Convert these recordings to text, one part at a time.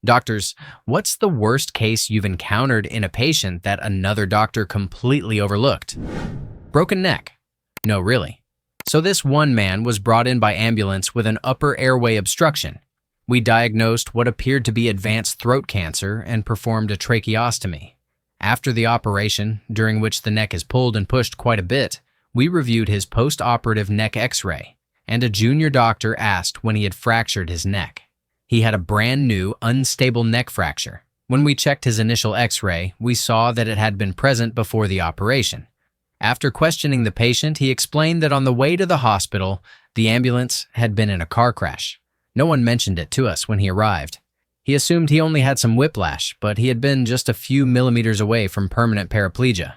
Doctors, what's the worst case you've encountered in a patient that another doctor completely overlooked? Broken neck. No, really. So this one man was brought in by ambulance with an upper airway obstruction. We diagnosed what appeared to be advanced throat cancer and performed a tracheostomy. After the operation, during which the neck is pulled and pushed quite a bit, we reviewed his post-operative neck x-ray, and a junior doctor asked when he had fractured his neck. He had a brand new, unstable neck fracture. When we checked his initial x-ray, we saw that it had been present before the operation. After questioning the patient, he explained that on the way to the hospital, the ambulance had been in a car crash. No one mentioned it to us when he arrived. He assumed he only had some whiplash, but he had been just a few millimeters away from permanent paraplegia.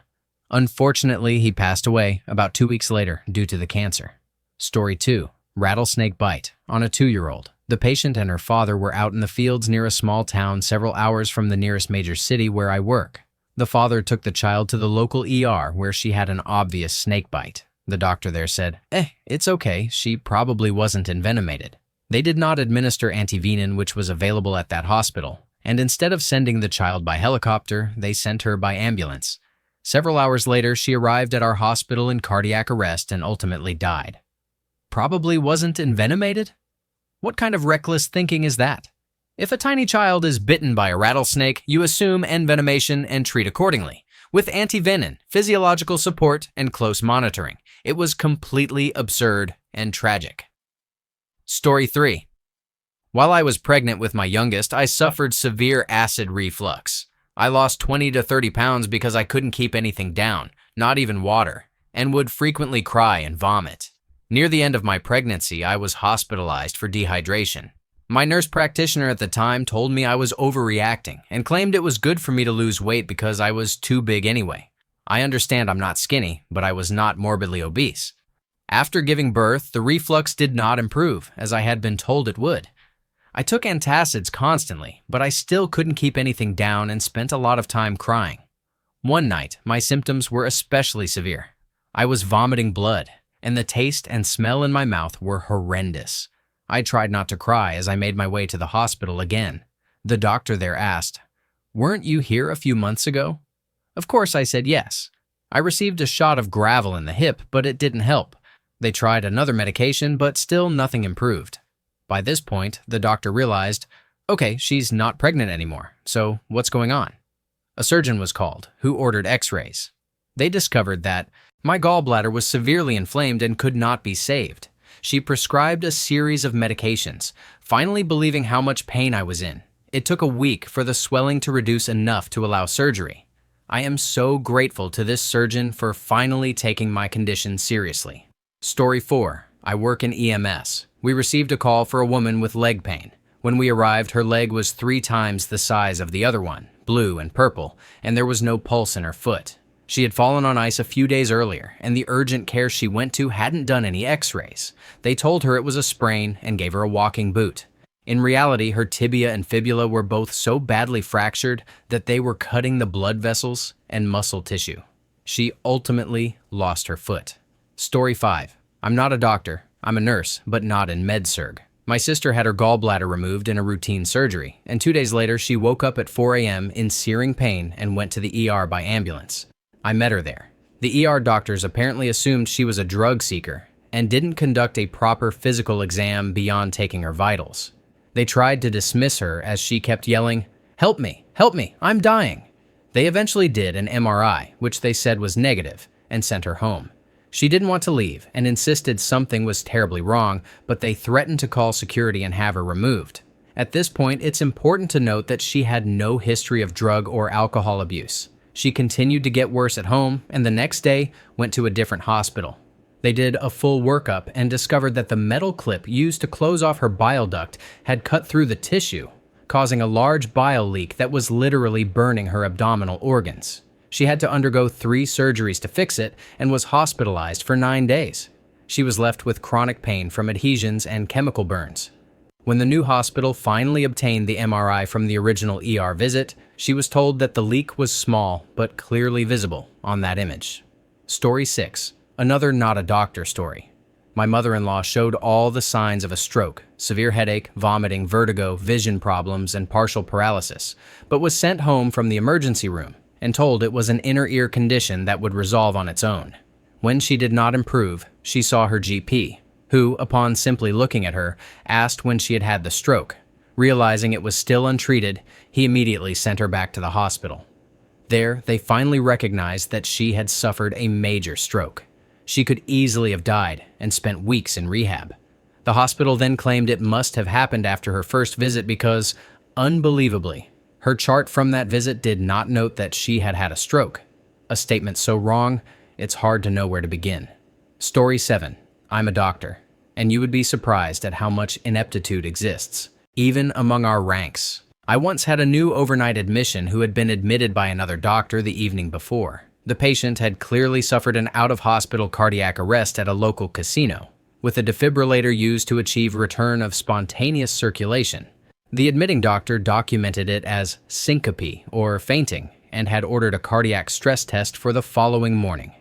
Unfortunately, he passed away about 2 weeks later due to the cancer. Story 2. Rattlesnake bite on a 2-year-old. The patient and her father were out in the fields near a small town several hours from the nearest major city where I work. The father took the child to the local ER where she had an obvious snake bite. The doctor there said, it's okay, she probably wasn't envenomated. They did not administer antivenin, which was available at that hospital, and instead of sending the child by helicopter, they sent her by ambulance. Several hours later, she arrived at our hospital in cardiac arrest and ultimately died. Probably wasn't envenomated? What kind of reckless thinking is that? If a tiny child is bitten by a rattlesnake, you assume envenomation and treat accordingly, with antivenin, physiological support, and close monitoring. It was completely absurd and tragic. Story 3. While I was pregnant with my youngest, I suffered severe acid reflux. I lost 20 to 30 pounds because I couldn't keep anything down, not even water, and would frequently cry and vomit. Near the end of my pregnancy, I was hospitalized for dehydration. My nurse practitioner at the time told me I was overreacting and claimed it was good for me to lose weight because I was too big anyway. I understand I'm not skinny, but I was not morbidly obese. After giving birth, the reflux did not improve, as I had been told it would. I took antacids constantly, but I still couldn't keep anything down and spent a lot of time crying. One night, my symptoms were especially severe. I was vomiting blood, and the taste and smell in my mouth were horrendous. I tried not to cry as I made my way to the hospital again. The doctor there asked, "Weren't you here a few months ago?" Of course, I said yes. I received a shot of gravel in the hip, but it didn't help. They tried another medication, but still nothing improved. By this point, the doctor realized, okay, she's not pregnant anymore, so what's going on? A surgeon was called, who ordered x-rays. They discovered that my gallbladder was severely inflamed and could not be saved. She prescribed a series of medications, finally believing how much pain I was in. It took a week for the swelling to reduce enough to allow surgery. I am so grateful to this surgeon for finally taking my condition seriously. Story 4. I work in EMS. We received a call for a woman with leg pain. When we arrived, her leg was 3 times the size of the other one, blue and purple, and there was no pulse in her foot. She had fallen on ice a few days earlier, and the urgent care she went to hadn't done any x-rays. They told her it was a sprain and gave her a walking boot. In reality, her tibia and fibula were both so badly fractured that they were cutting the blood vessels and muscle tissue. She ultimately lost her foot. Story 5. I'm not a doctor. I'm a nurse, but not in med-surg. My sister had her gallbladder removed in a routine surgery, and 2 days later she woke up at 4 a.m. in searing pain and went to the ER by ambulance. I met her there. The ER doctors apparently assumed she was a drug seeker and didn't conduct a proper physical exam beyond taking her vitals. They tried to dismiss her as she kept yelling, help me, I'm dying." They eventually did an MRI, which they said was negative, and sent her home. She didn't want to leave and insisted something was terribly wrong, but they threatened to call security and have her removed. At this point, it's important to note that she had no history of drug or alcohol abuse. She continued to get worse at home, and the next day went to a different hospital. They did a full workup and discovered that the metal clip used to close off her bile duct had cut through the tissue, causing a large bile leak that was literally burning her abdominal organs. She had to undergo 3 surgeries to fix it and was hospitalized for 9 days. She was left with chronic pain from adhesions and chemical burns. When the new hospital finally obtained the MRI from the original ER visit, she was told that the leak was small but clearly visible on that image. Story 6. Another not a doctor story. My mother-in-law showed all the signs of a stroke: severe headache, vomiting, vertigo, vision problems, and partial paralysis, but was sent home from the emergency room and told it was an inner ear condition that would resolve on its own. When she did not improve, she saw her GP, who, upon simply looking at her, asked when she had had the stroke. Realizing it was still untreated, he immediately sent her back to the hospital. There, they finally recognized that she had suffered a major stroke. She could easily have died and spent weeks in rehab. The hospital then claimed it must have happened after her first visit because, unbelievably, her chart from that visit did not note that she had had a stroke. A statement so wrong, it's hard to know where to begin. Story 7. I'm a doctor, and you would be surprised at how much ineptitude exists, even among our ranks. I once had a new overnight admission who had been admitted by another doctor the evening before. The patient had clearly suffered an out-of-hospital cardiac arrest at a local casino, with a defibrillator used to achieve return of spontaneous circulation. The admitting doctor documented it as syncope or fainting and had ordered a cardiac stress test for the following morning.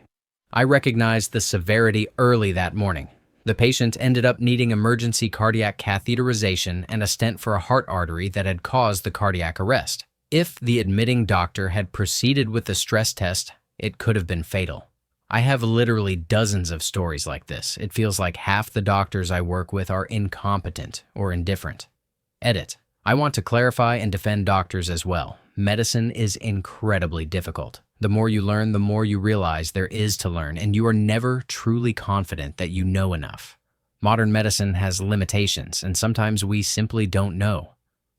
I recognized the severity early that morning. The patient ended up needing emergency cardiac catheterization and a stent for a heart artery that had caused the cardiac arrest. If the admitting doctor had proceeded with the stress test, it could have been fatal. I have literally dozens of stories like this. It feels like half the doctors I work with are incompetent or indifferent. Edit. I want to clarify and defend doctors as well. Medicine is incredibly difficult. The more you learn, the more you realize there is to learn, and you are never truly confident that you know enough. Modern medicine has limitations, and sometimes we simply don't know.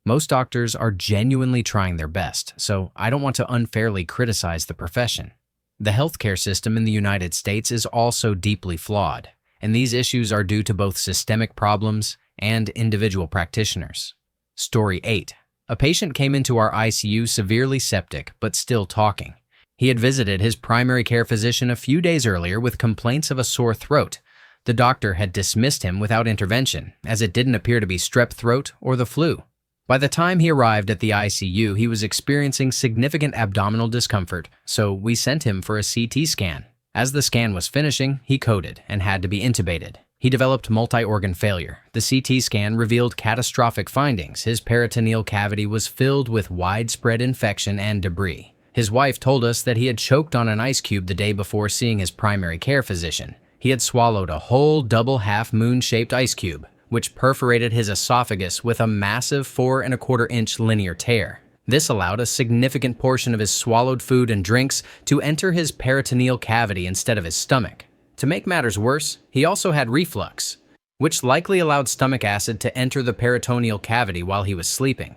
Most doctors are genuinely trying their best, so I don't want to unfairly criticize the profession. The healthcare system in the United States is also deeply flawed, and these issues are due to both systemic problems and individual practitioners. Story 8. A patient came into our ICU severely septic but still talking. He had visited his primary care physician a few days earlier with complaints of a sore throat. The doctor had dismissed him without intervention, as it didn't appear to be strep throat or the flu. By the time he arrived at the ICU, he was experiencing significant abdominal discomfort, so we sent him for a CT scan. As the scan was finishing, he coded and had to be intubated. He developed multi-organ failure. The CT scan revealed catastrophic findings. His peritoneal cavity was filled with widespread infection and debris. His wife told us that he had choked on an ice cube the day before seeing his primary care physician. He had swallowed a whole double half-moon-shaped ice cube, which perforated his esophagus with a massive 4¼ inch linear tear. This allowed a significant portion of his swallowed food and drinks to enter his peritoneal cavity instead of his stomach. To make matters worse, he also had reflux, which likely allowed stomach acid to enter the peritoneal cavity while he was sleeping.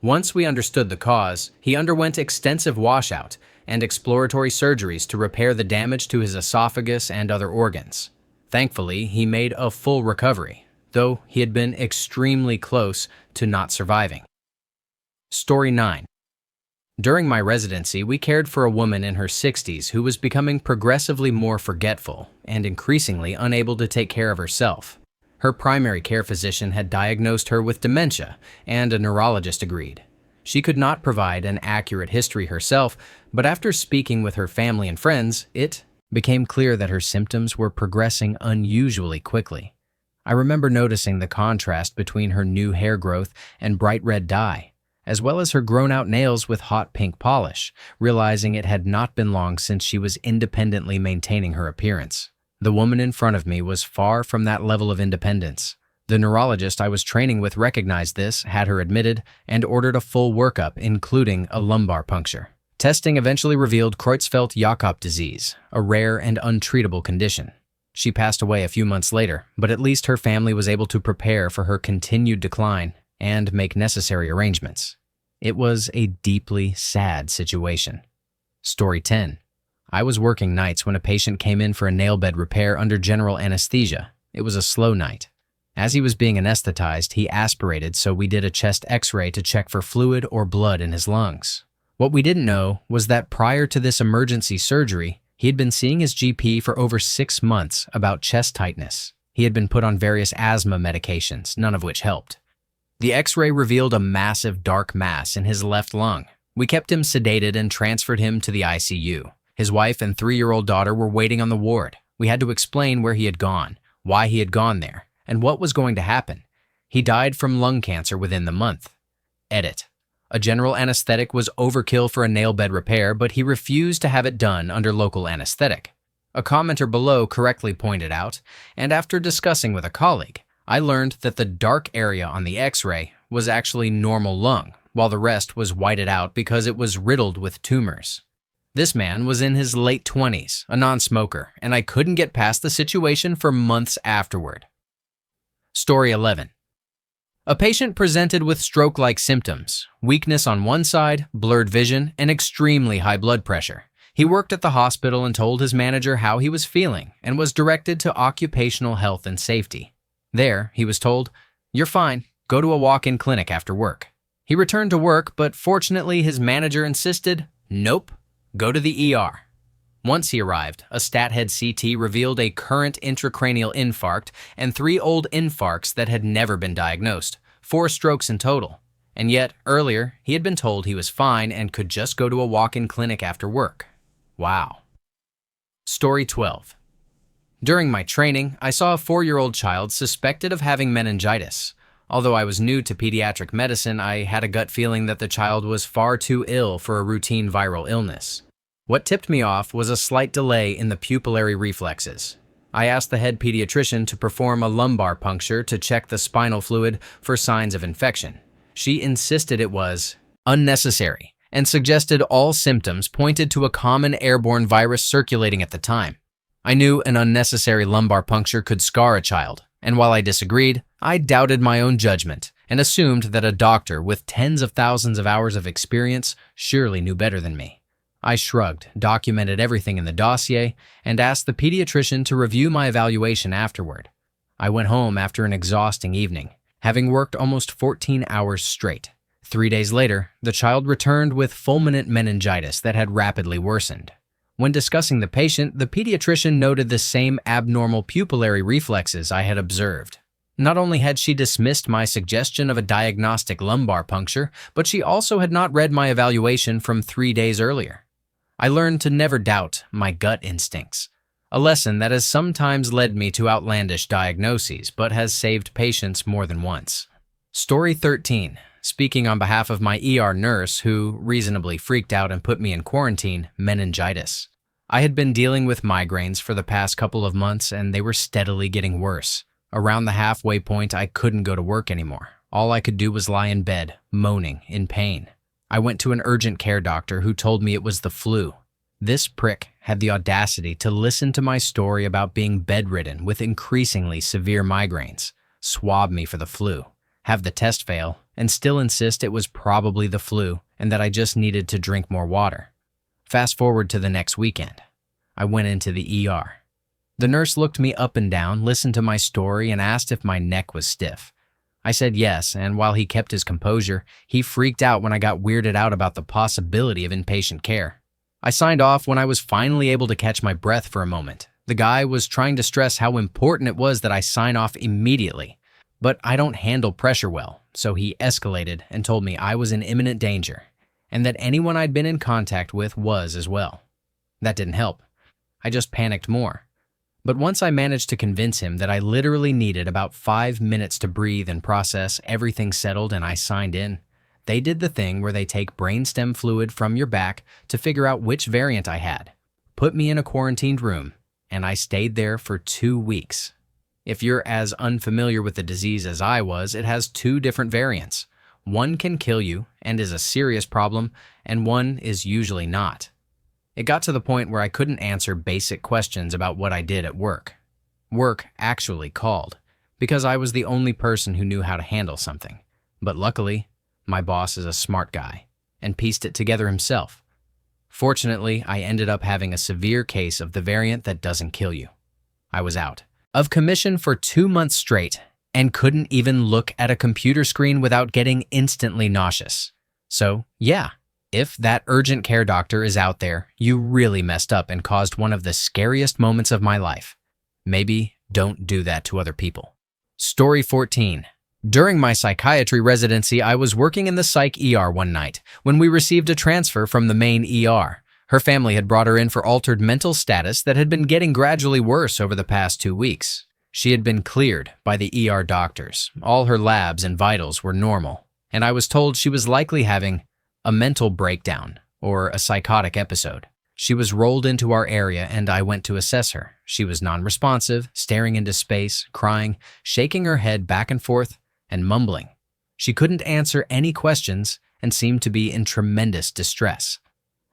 Once we understood the cause, he underwent extensive washout and exploratory surgeries to repair the damage to his esophagus and other organs. Thankfully, he made a full recovery, though he had been extremely close to not surviving. Story 9. During my residency, we cared for a woman in her 60s who was becoming progressively more forgetful and increasingly unable to take care of herself. Her primary care physician had diagnosed her with dementia, and a neurologist agreed. She could not provide an accurate history herself, but after speaking with her family and friends, it became clear that her symptoms were progressing unusually quickly. I remember noticing the contrast between her new hair growth and bright red dye, as well as her grown-out nails with hot pink polish, realizing it had not been long since she was independently maintaining her appearance. The woman in front of me was far from that level of independence. The neurologist I was training with recognized this, had her admitted, and ordered a full workup, including a lumbar puncture. Testing eventually revealed Creutzfeldt-Jakob disease, a rare and untreatable condition. She passed away a few months later, but at least her family was able to prepare for her continued decline and make necessary arrangements. It was a deeply sad situation. Story 10. I was working nights when a patient came in for a nail bed repair under general anesthesia. It was a slow night. As he was being anesthetized, he aspirated, so we did a chest x-ray to check for fluid or blood in his lungs. What we didn't know was that prior to this emergency surgery, he had been seeing his GP for over 6 months about chest tightness. He had been put on various asthma medications, none of which helped. The x-ray revealed a massive dark mass in his left lung. We kept him sedated and transferred him to the ICU. His wife and 3-year-old daughter were waiting on the ward. We had to explain where he had gone, why he had gone there, and what was going to happen. He died from lung cancer within the month. Edit. A general anesthetic was overkill for a nail bed repair, but he refused to have it done under local anesthetic. A commenter below correctly pointed out, and after discussing with a colleague, I learned that the dark area on the X-ray was actually normal lung, while the rest was whited out because it was riddled with tumors. This man was in his late 20s, a non-smoker, and I couldn't get past the situation for months afterward. Story 11. A patient presented with stroke-like symptoms, weakness on one side, blurred vision, and extremely high blood pressure. He worked at the hospital and told his manager how he was feeling and was directed to occupational health and safety. There, he was told, "You're fine, go to a walk-in clinic after work." He returned to work, but fortunately his manager insisted, "Nope, go to the ER." Once he arrived, a stat-head CT revealed a current intracranial infarct and 3 old infarcts that had never been diagnosed, 4 strokes in total. And yet, earlier, he had been told he was fine and could just go to a walk-in clinic after work. Wow. Story 12. During my training, I saw a 4-year-old child suspected of having meningitis. Although I was new to pediatric medicine, I had a gut feeling that the child was far too ill for a routine viral illness. What tipped me off was a slight delay in the pupillary reflexes. I asked the head pediatrician to perform a lumbar puncture to check the spinal fluid for signs of infection. She insisted it was unnecessary and suggested all symptoms pointed to a common airborne virus circulating at the time. I knew an unnecessary lumbar puncture could scar a child, and while I disagreed, I doubted my own judgment and assumed that a doctor with tens of thousands of hours of experience surely knew better than me. I shrugged, documented everything in the dossier, and asked the pediatrician to review my evaluation afterward. I went home after an exhausting evening, having worked almost 14 hours straight. 3 days later, the child returned with fulminant meningitis that had rapidly worsened. When discussing the patient, the pediatrician noted the same abnormal pupillary reflexes I had observed. Not only had she dismissed my suggestion of a diagnostic lumbar puncture, but she also had not read my evaluation from 3 days earlier. I learned to never doubt my gut instincts, a lesson that has sometimes led me to outlandish diagnoses, but has saved patients more than once. Story 13. Speaking on behalf of my ER nurse who reasonably freaked out and put me in quarantine, meningitis. I had been dealing with migraines for the past couple of months and they were steadily getting worse. Around the halfway point, I couldn't go to work anymore. All I could do was lie in bed, moaning in pain. I went to an urgent care doctor who told me it was the flu. This prick had the audacity to listen to my story about being bedridden with increasingly severe migraines, swab me for the flu, have the test fail, and still insist it was probably the flu and that I just needed to drink more water. Fast forward to the next weekend. I went into the ER. The nurse looked me up and down, listened to my story, and asked if my neck was stiff. I said yes, and while he kept his composure, he freaked out when I got weirded out about the possibility of inpatient care. I signed off when I was finally able to catch my breath for a moment. The guy was trying to stress how important it was that I sign off immediately, but I don't handle pressure well, so he escalated and told me I was in imminent danger, and that anyone I'd been in contact with was as well. That didn't help. I just panicked more. But once I managed to convince him that I literally needed about 5 minutes to breathe and process, everything settled and I signed in. They did the thing where they take brainstem fluid from your back to figure out which variant I had, put me in a quarantined room, and I stayed there for 2 weeks. If you're as unfamiliar with the disease as I was, it has 2 different variants. One can kill you and is a serious problem, and one is usually not. It got to the point where I couldn't answer basic questions about what I did at work. Work actually called, because I was the only person who knew how to handle something. But luckily, my boss is a smart guy and pieced it together himself. Fortunately, I ended up having a severe case of the variant that doesn't kill you. I was out of commission for 2 months straight and couldn't even look at a computer screen without getting instantly nauseous. So, yeah. If that urgent care doctor is out there, you really messed up and caused one of the scariest moments of my life. Maybe don't do that to other people. Story 14. During my psychiatry residency, I was working in the psych ER one night when we received a transfer from the main ER. Her family had brought her in for altered mental status that had been getting gradually worse over the past 2 weeks. She had been cleared by the ER doctors. All her labs and vitals were normal, and I was told she was likely having a mental breakdown or a psychotic episode. She was rolled into our area and I went to assess her. She was non-responsive, staring into space, crying, shaking her head back and forth, and mumbling. She couldn't answer any questions and seemed to be in tremendous distress.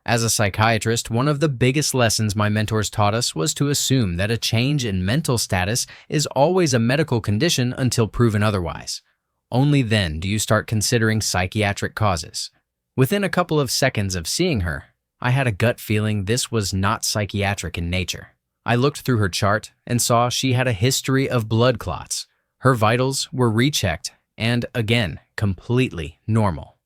As a psychiatrist, one of the biggest lessons my mentors taught us was to assume that a change in mental status is always a medical condition until proven otherwise. Only then do you start considering psychiatric causes. Within a couple of seconds of seeing her, I had a gut feeling this was not psychiatric in nature. I looked through her chart and saw she had a history of blood clots. Her vitals were rechecked and, again, completely normal.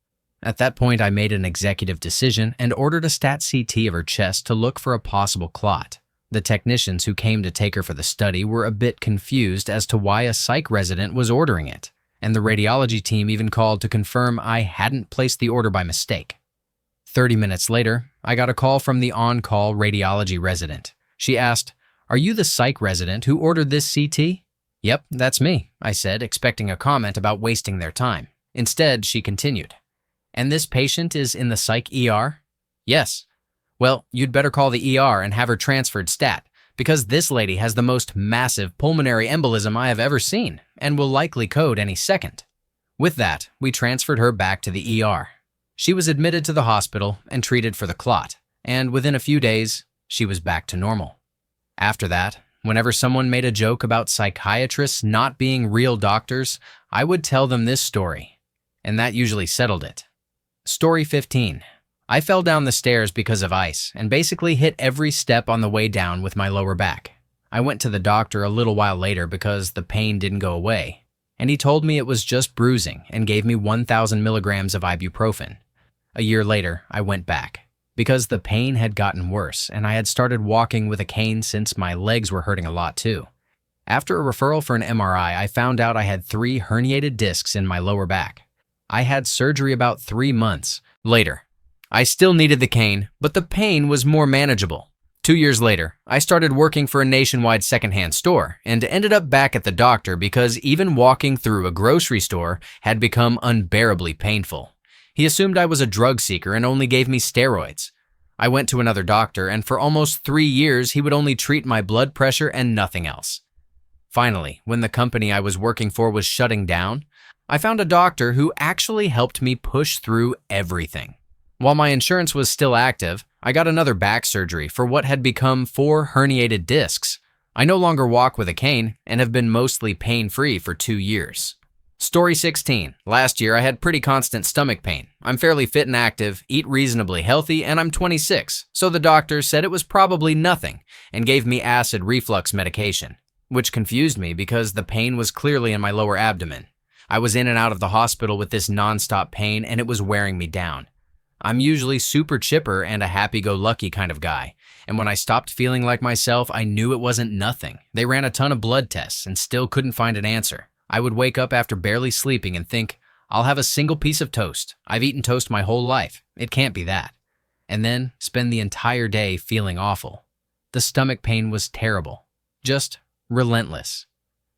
At that point, I made an executive decision and ordered a stat CT of her chest to look for a possible clot. The technicians who came to take her for the study were a bit confused as to why a psych resident was ordering it, and the radiology team even called to confirm I hadn't placed the order by mistake. 30 minutes later, I got a call from the on-call radiology resident. She asked, "Are you the psych resident who ordered this CT?" "Yep, that's me," I said, expecting a comment about wasting their time. Instead, she continued, "And this patient is in the psych ER?" "Yes." "Well, you'd better call the ER and have her transferred stat, because this lady has the most massive pulmonary embolism I have ever seen and will likely code any second." With that, we transferred her back to the ER. She was admitted to the hospital and treated for the clot, and within a few days, she was back to normal. After that, whenever someone made a joke about psychiatrists not being real doctors, I would tell them this story, and that usually settled it. Story 15. I fell down the stairs because of ice and basically hit every step on the way down with my lower back. I went to the doctor a little while later because the pain didn't go away, and he told me it was just bruising and gave me 1,000 milligrams of ibuprofen. A year later, I went back because the pain had gotten worse and I had started walking with a cane since my legs were hurting a lot too. After a referral for an MRI, I found out I had 3 herniated discs in my lower back. I had surgery about 3 months later. I still needed the cane, but the pain was more manageable. 2 years later, I started working for a nationwide secondhand store and ended up back at the doctor because even walking through a grocery store had become unbearably painful. He assumed I was a drug seeker and only gave me steroids. I went to another doctor, and for almost 3 years, he would only treat my blood pressure and nothing else. Finally, when the company I was working for was shutting down, I found a doctor who actually helped me push through everything. While my insurance was still active, I got another back surgery for what had become 4 herniated discs. I no longer walk with a cane and have been mostly pain-free for 2 years. Story 16. Last year, I had pretty constant stomach pain. I'm fairly fit and active, eat reasonably healthy, and I'm 26, so the doctor said it was probably nothing and gave me acid reflux medication, which confused me because the pain was clearly in my lower abdomen. I was in and out of the hospital with this nonstop pain and it was wearing me down. I'm usually super chipper and a happy-go-lucky kind of guy, and when I stopped feeling like myself, I knew it wasn't nothing. They ran a ton of blood tests and still couldn't find an answer. I would wake up after barely sleeping and think, I'll have a single piece of toast. I've eaten toast my whole life. It can't be that. And then spend the entire day feeling awful. The stomach pain was terrible. Just relentless.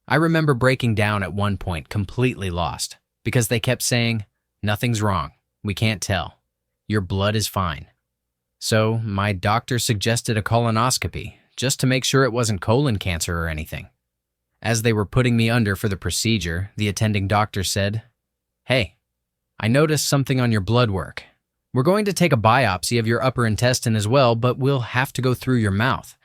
I remember breaking down at one point, completely lost, because they kept saying, "Nothing's wrong. We can't tell. Your blood is fine." So my doctor suggested a colonoscopy, just to make sure it wasn't colon cancer or anything. As they were putting me under for the procedure, the attending doctor said, "Hey, I noticed something on your blood work. We're going to take a biopsy of your upper intestine as well, but we'll have to go through your mouth."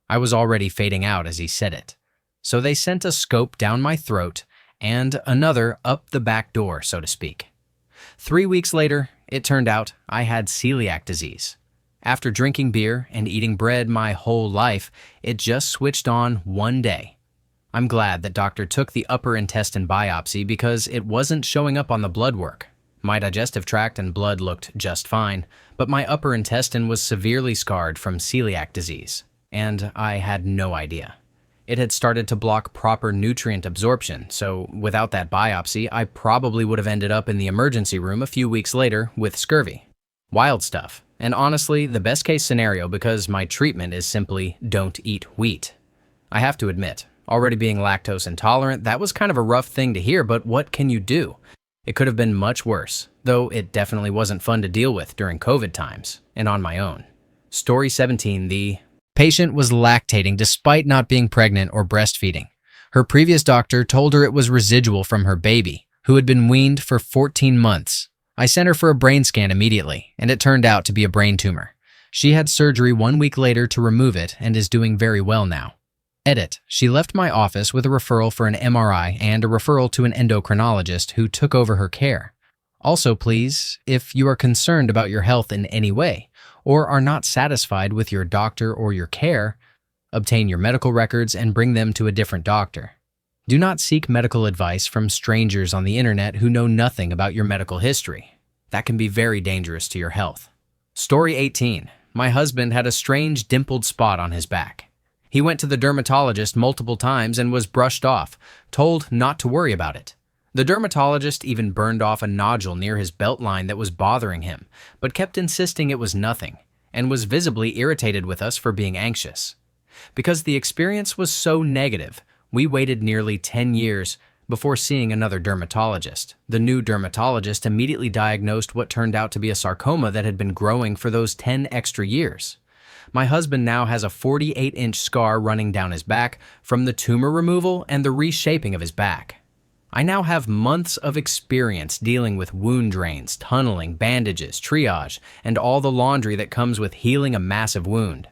I was already fading out as he said it. So they sent a scope down my throat and another up the back door, so to speak. 3 weeks later, it turned out I had celiac disease. After drinking beer and eating bread my whole life, it just switched on one day. I'm glad that doctor took the upper intestine biopsy because it wasn't showing up on the blood work. My digestive tract and blood looked just fine, but my upper intestine was severely scarred from celiac disease, and I had no idea. It had started to block proper nutrient absorption, so without that biopsy, I probably would have ended up in the emergency room a few weeks later with scurvy. Wild stuff, and honestly, the best case scenario because my treatment is simply don't eat wheat. I have to admit, Already being lactose intolerant, that was kind of a rough thing to hear, but what can you do? It could have been much worse, though it definitely wasn't fun to deal with during COVID times, and on my own. Story 17, the patient was lactating despite not being pregnant or breastfeeding. Her previous doctor told her it was residual from her baby, who had been weaned for 14 months. I sent her for a brain scan immediately, and it turned out to be a brain tumor. She had surgery 1 week later to remove it and is doing very well now. Edit. She left my office with a referral for an MRI and a referral to an endocrinologist who took over her care. Also, please, if you are concerned about your health in any way or are not satisfied with your doctor or your care, obtain your medical records and bring them to a different doctor. Do not seek medical advice from strangers on the internet who know nothing about your medical history. That can be very dangerous to your health. Story 18. My husband had a strange dimpled spot on his back. He went to the dermatologist multiple times and was brushed off, told not to worry about it. The dermatologist even burned off a nodule near his belt line that was bothering him, but kept insisting it was nothing, and was visibly irritated with us for being anxious. Because the experience was so negative, we waited nearly 10 years before seeing another dermatologist. The new dermatologist immediately diagnosed what turned out to be a sarcoma that had been growing for those 10 extra years. My husband now has a 48-inch scar running down his back from the tumor removal and the reshaping of his back. I now have months of experience dealing with wound drains, tunneling, bandages, triage, and all the laundry that comes with healing a massive wound.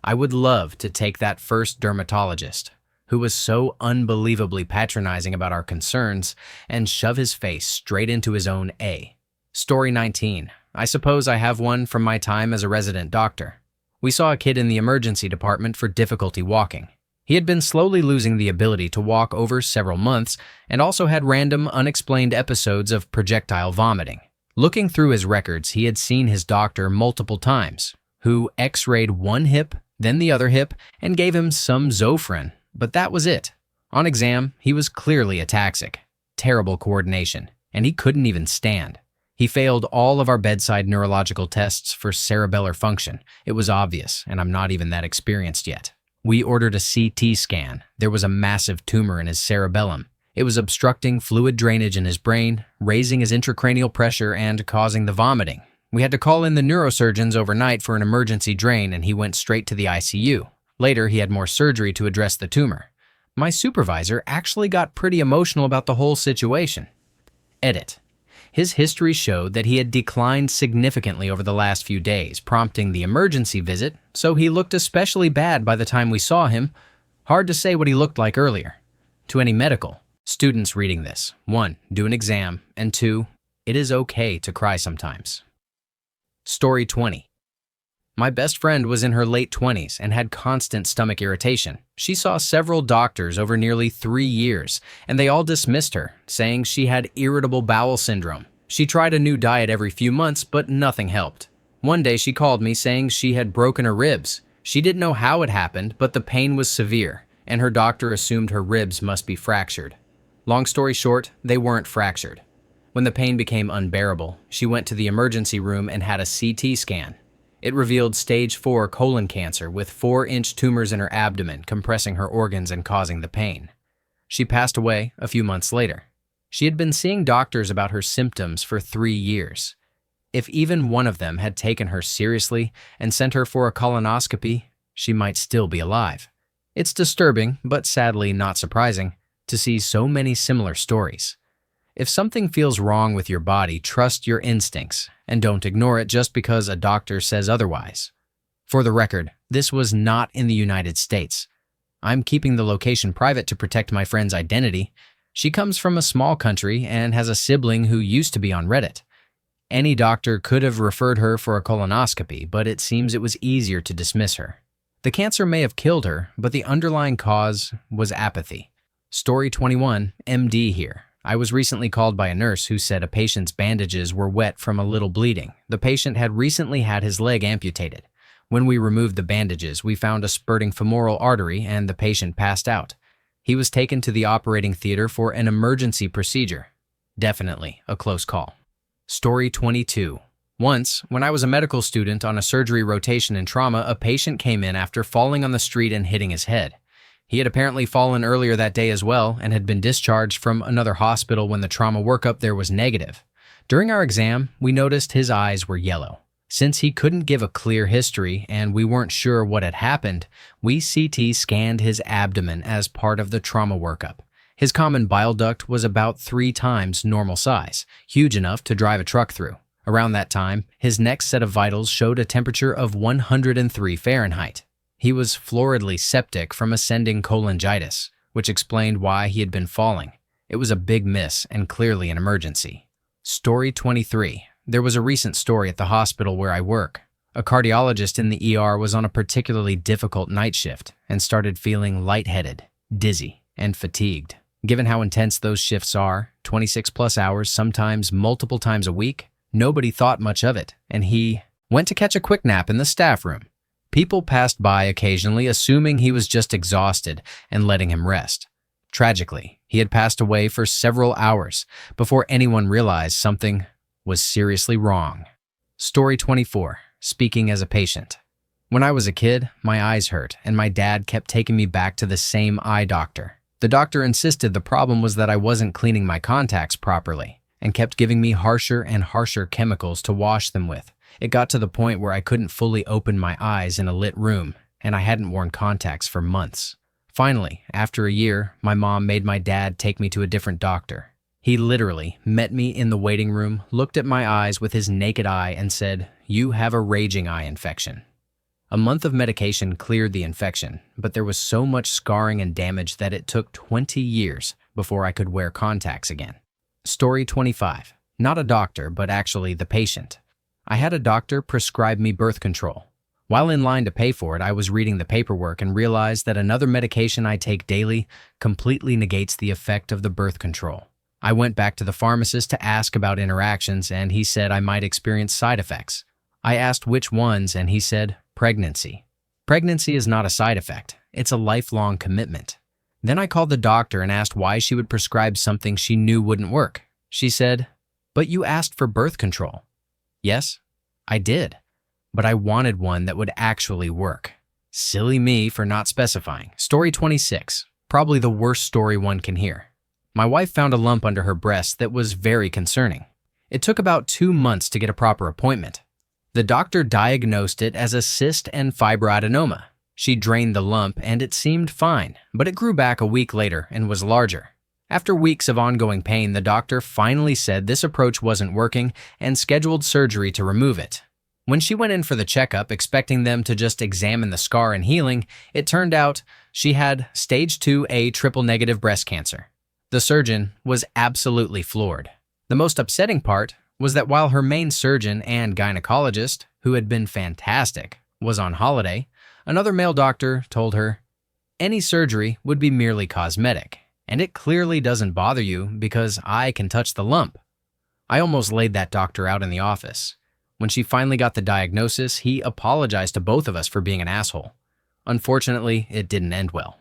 I would love to take that first dermatologist, who was so unbelievably patronizing about our concerns, and shove his face straight into his own A. Story 19. I suppose I have one from my time as a resident doctor. We saw a kid in the emergency department for difficulty walking. He had been slowly losing the ability to walk over several months and also had random, unexplained episodes of projectile vomiting. Looking through his records, he had seen his doctor multiple times, who x-rayed one hip, then the other hip, and gave him some Zofran, but that was it. On exam, he was clearly ataxic, terrible coordination, and he couldn't even stand. He failed all of our bedside neurological tests for cerebellar function. It was obvious, and I'm not even that experienced yet. We ordered a CT scan. There was a massive tumor in his cerebellum. It was obstructing fluid drainage in his brain, raising his intracranial pressure, and causing the vomiting. We had to call in the neurosurgeons overnight for an emergency drain, and he went straight to the ICU. Later, he had more surgery to address the tumor. My supervisor actually got pretty emotional about the whole situation. Edit. His history showed that he had declined significantly over the last few days, prompting the emergency visit, so he looked especially bad by the time we saw him. Hard to say what he looked like earlier. To any medical students reading this, 1. Do an exam, and 2. It is okay to cry sometimes. Story 20. My best friend was in her late 20s and had constant stomach irritation. She saw several doctors over nearly 3 years, and they all dismissed her, saying she had irritable bowel syndrome. She tried a new diet every few months, but nothing helped. One day she called me saying she had broken her ribs. She didn't know how it happened, but the pain was severe, and her doctor assumed her ribs must be fractured. Long story short, they weren't fractured. When the pain became unbearable, she went to the emergency room and had a CT scan. It revealed stage 4 colon cancer with 4-inch tumors in her abdomen, compressing her organs and causing the pain. She passed away a few months later. She had been seeing doctors about her symptoms for 3 years. If even one of them had taken her seriously and sent her for a colonoscopy, she might still be alive. It's disturbing, but sadly not surprising, to see so many similar stories. If something feels wrong with your body, trust your instincts and don't ignore it just because a doctor says otherwise. For the record, this was not in the United States. I'm keeping the location private to protect my friend's identity. She comes from a small country and has a sibling who used to be on Reddit. Any doctor could have referred her for a colonoscopy, but it seems it was easier to dismiss her. The cancer may have killed her, but the underlying cause was apathy. Story 21, MD here. I was recently called by a nurse who said a patient's bandages were wet from a little bleeding. The patient had recently had his leg amputated. When we removed the bandages, we found a spurting femoral artery and the patient passed out. He was taken to the operating theater for an emergency procedure. Definitely a close call. Story 22. Once, when I was a medical student on a surgery rotation in trauma, a patient came in after falling on the street and hitting his head. He had apparently fallen earlier that day as well and had been discharged from another hospital when the trauma workup there was negative. During our exam, we noticed his eyes were yellow. Since he couldn't give a clear history and we weren't sure what had happened, we CT scanned his abdomen as part of the trauma workup. His common bile duct was about 3 times normal size, huge enough to drive a truck through. Around that time, his next set of vitals showed a temperature of 103 Fahrenheit. He was floridly septic from ascending cholangitis, which explained why he had been falling. It was a big miss and clearly an emergency. Story 23. There was a recent story at the hospital where I work. A cardiologist in the ER was on a particularly difficult night shift and started feeling lightheaded, dizzy, and fatigued. Given how intense those shifts are, 26 plus hours, sometimes multiple times a week, nobody thought much of it, and he went to catch a quick nap in the staff room. People passed by occasionally, assuming he was just exhausted and letting him rest. Tragically, he had passed away for several hours before anyone realized something was seriously wrong. Story 24. Speaking as a patient. When I was a kid, my eyes hurt, and my dad kept taking me back to the same eye doctor. The doctor insisted the problem was that I wasn't cleaning my contacts properly, and kept giving me harsher and harsher chemicals to wash them with. It got to the point where I couldn't fully open my eyes in a lit room, and I hadn't worn contacts for months. Finally, after a year, my mom made my dad take me to a different doctor. He literally met me in the waiting room, looked at my eyes with his naked eye, and said, "You have a raging eye infection." A month of medication cleared the infection, but there was so much scarring and damage that it took 20 years before I could wear contacts again. Story 25. Not a doctor, but actually the patient. I had a doctor prescribe me birth control. While in line to pay for it, I was reading the paperwork and realized that another medication I take daily completely negates the effect of the birth control. I went back to the pharmacist to ask about interactions, and he said I might experience side effects. I asked which ones, and he said, pregnancy. Pregnancy is not a side effect. It's a lifelong commitment. Then I called the doctor and asked why she would prescribe something she knew wouldn't work. She said, "But you asked for birth control." Yes, I did, but I wanted one that would actually work. Silly me for not specifying. Story 26. Probably the worst story one can hear. My wife found a lump under her breast that was very concerning. It took about 2 months to get a proper appointment. The doctor diagnosed it as a cyst and fibroadenoma. She drained the lump and it seemed fine, but it grew back a week later and was larger. After weeks of ongoing pain, the doctor finally said this approach wasn't working and scheduled surgery to remove it. When she went in for the checkup, expecting them to just examine the scar and healing, it turned out she had stage 2A triple-negative breast cancer. The surgeon was absolutely floored. The most upsetting part was that while her main surgeon and gynecologist, who had been fantastic, was on holiday, another male doctor told her, "Any surgery would be merely cosmetic, and it clearly doesn't bother you because I can touch the lump." I almost laid that doctor out in the office. When she finally got the diagnosis, he apologized to both of us for being an asshole. Unfortunately, it didn't end well.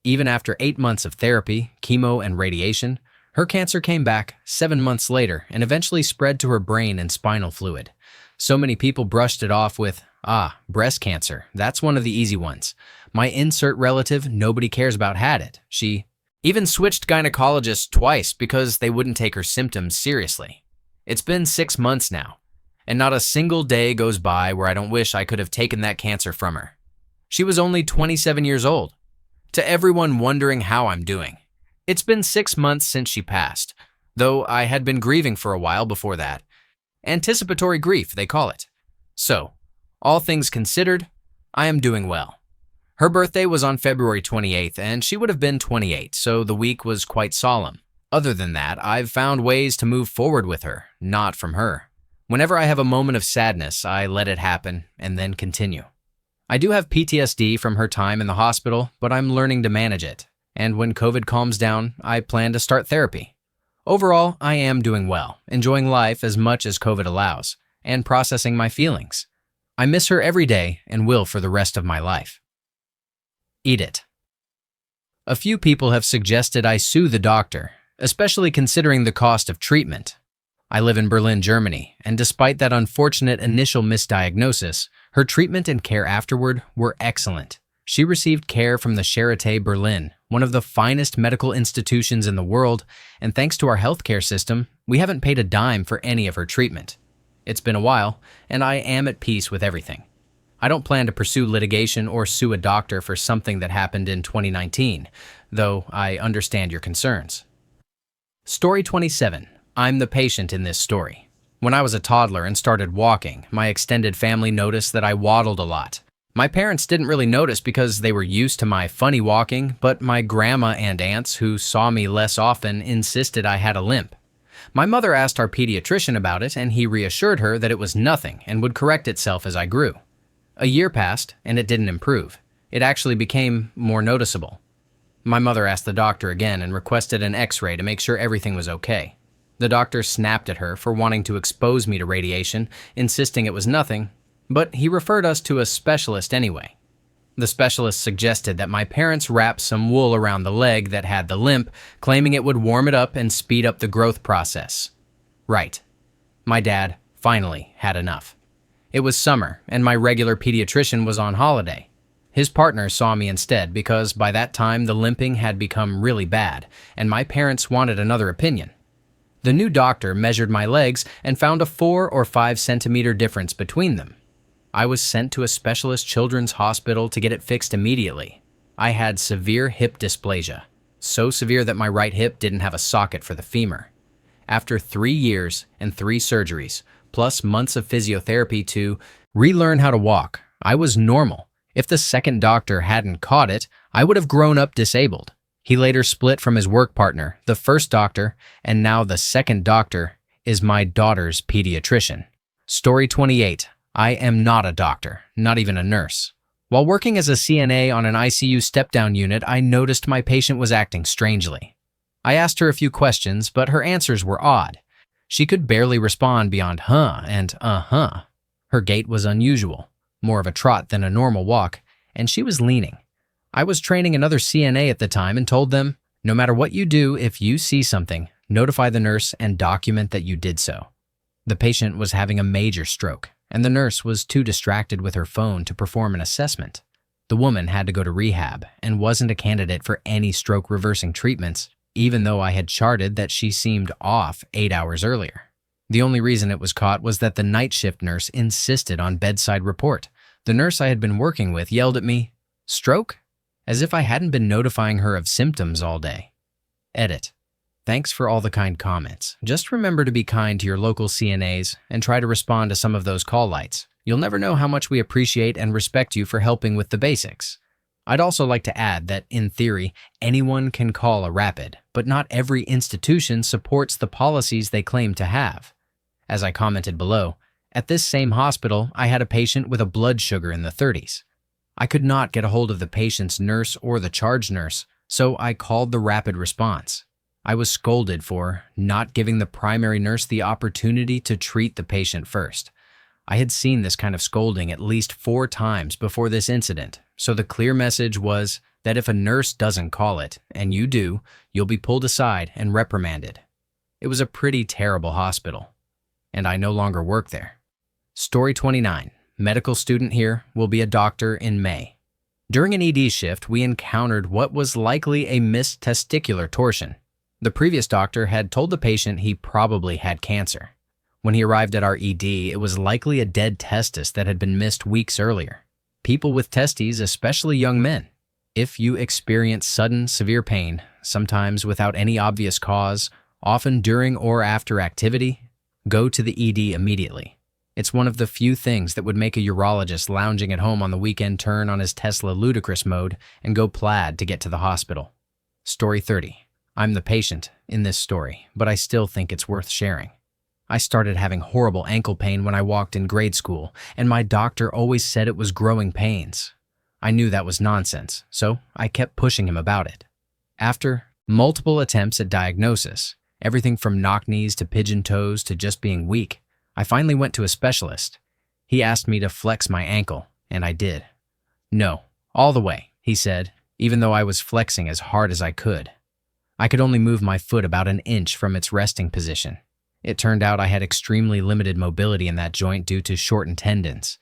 Even after 8 months of therapy, chemo, and radiation, her cancer came back 7 months later and eventually spread to her brain and spinal fluid. So many people brushed it off with, breast cancer, that's one of the easy ones. My insert relative nobody cares about had it. She even switched gynecologists twice because they wouldn't take her symptoms seriously. It's been 6 months now, and not a single day goes by where I don't wish I could have taken that cancer from her. She was only 27 years old. To everyone wondering how I'm doing, it's been 6 months since she passed, though I had been grieving for a while before that. Anticipatory grief, they call it. So, all things considered, I am doing well. Her birthday was on February 28th, and she would have been 28, so the week was quite solemn. Other than that, I've found ways to move forward with her, not from her. Whenever I have a moment of sadness, I let it happen and then continue. I do have PTSD from her time in the hospital, but I'm learning to manage it. And when COVID calms down, I plan to start therapy. Overall, I am doing well, enjoying life as much as COVID allows, and processing my feelings. I miss her every day and will for the rest of my life. Eat it. A few people have suggested I sue the doctor, especially considering the cost of treatment. I live in Berlin, Germany, and despite that unfortunate initial misdiagnosis, her treatment and care afterward were excellent. She received care from the Charité Berlin, one of the finest medical institutions in the world, and thanks to our healthcare system, we haven't paid a dime for any of her treatment. It's been a while, and I am at peace with everything. I don't plan to pursue litigation or sue a doctor for something that happened in 2019, though I understand your concerns. Story 27. I'm the patient in this story. When I was a toddler and started walking, my extended family noticed that I waddled a lot. My parents didn't really notice because they were used to my funny walking, but my grandma and aunts, who saw me less often, insisted I had a limp. My mother asked our pediatrician about it, and he reassured her that it was nothing and would correct itself as I grew. A year passed, and it didn't improve. It actually became more noticeable. My mother asked the doctor again and requested an x-ray to make sure everything was okay. The doctor snapped at her for wanting to expose me to radiation, insisting it was nothing, but he referred us to a specialist anyway. The specialist suggested that my parents wrap some wool around the leg that had the limp, claiming it would warm it up and speed up the growth process. Right. My dad finally had enough. It was summer, and my regular pediatrician was on holiday. His partner saw me instead because by that time the limping had become really bad, and my parents wanted another opinion. The new doctor measured my legs and found a 4 or 5 centimeter difference between them. I was sent to a specialist children's hospital to get it fixed immediately. I had severe hip dysplasia, so severe that my right hip didn't have a socket for the femur. After 3 years and 3 surgeries, plus months of physiotherapy to relearn how to walk, I was normal. If the second doctor hadn't caught it, I would have grown up disabled. He later split from his work partner, the first doctor, and now the second doctor is my daughter's pediatrician. Story 28. I am not a doctor, not even a nurse. While working as a CNA on an ICU step-down unit, I noticed my patient was acting strangely. I asked her a few questions, but her answers were odd. She could barely respond beyond huh and uh-huh. Her gait was unusual, more of a trot than a normal walk, and she was leaning. I was training another CNA at the time and told them, no matter what you do, if you see something, notify the nurse and document that you did so. The patient was having a major stroke, and the nurse was too distracted with her phone to perform an assessment. The woman had to go to rehab and wasn't a candidate for any stroke reversing treatments, even though I had charted that she seemed off 8 hours earlier. The only reason it was caught was that the night shift nurse insisted on bedside report. The nurse I had been working with yelled at me, "Stroke?" as if I hadn't been notifying her of symptoms all day. Edit. Thanks for all the kind comments. Just remember to be kind to your local CNAs and try to respond to some of those call lights. You'll never know how much we appreciate and respect you for helping with the basics. I'd also like to add that, in theory, anyone can call a rapid, but not every institution supports the policies they claim to have. As I commented below, at this same hospital, I had a patient with a blood sugar in the 30s. I could not get a hold of the patient's nurse or the charge nurse, so I called the rapid response. I was scolded for not giving the primary nurse the opportunity to treat the patient first. I had seen this kind of scolding at least 4 times before this incident, so the clear message was that if a nurse doesn't call it, and you do, you'll be pulled aside and reprimanded. It was a pretty terrible hospital, and I no longer work there. Story 29. Medical student here, will be a doctor in May. During an ED shift, we encountered what was likely a missed testicular torsion. The previous doctor had told the patient he probably had cancer. When he arrived at our ED, it was likely a dead testis that had been missed weeks earlier. People with testes, especially young men. If you experience sudden, severe pain, sometimes without any obvious cause, often during or after activity, go to the ED immediately. It's one of the few things that would make a urologist lounging at home on the weekend turn on his Tesla ludicrous mode and go plaid to get to the hospital. Story 30. I'm the patient in this story, but I still think it's worth sharing. I started having horrible ankle pain when I walked in grade school, and my doctor always said it was growing pains. I knew that was nonsense, so I kept pushing him about it. After multiple attempts at diagnosis, everything from knock knees to pigeon toes to just being weak, I finally went to a specialist. He asked me to flex my ankle, and I did. No, all the way, he said, even though I was flexing as hard as I could. I could only move my foot about an inch from its resting position. It turned out I had extremely limited mobility in that joint due to shortened tendons.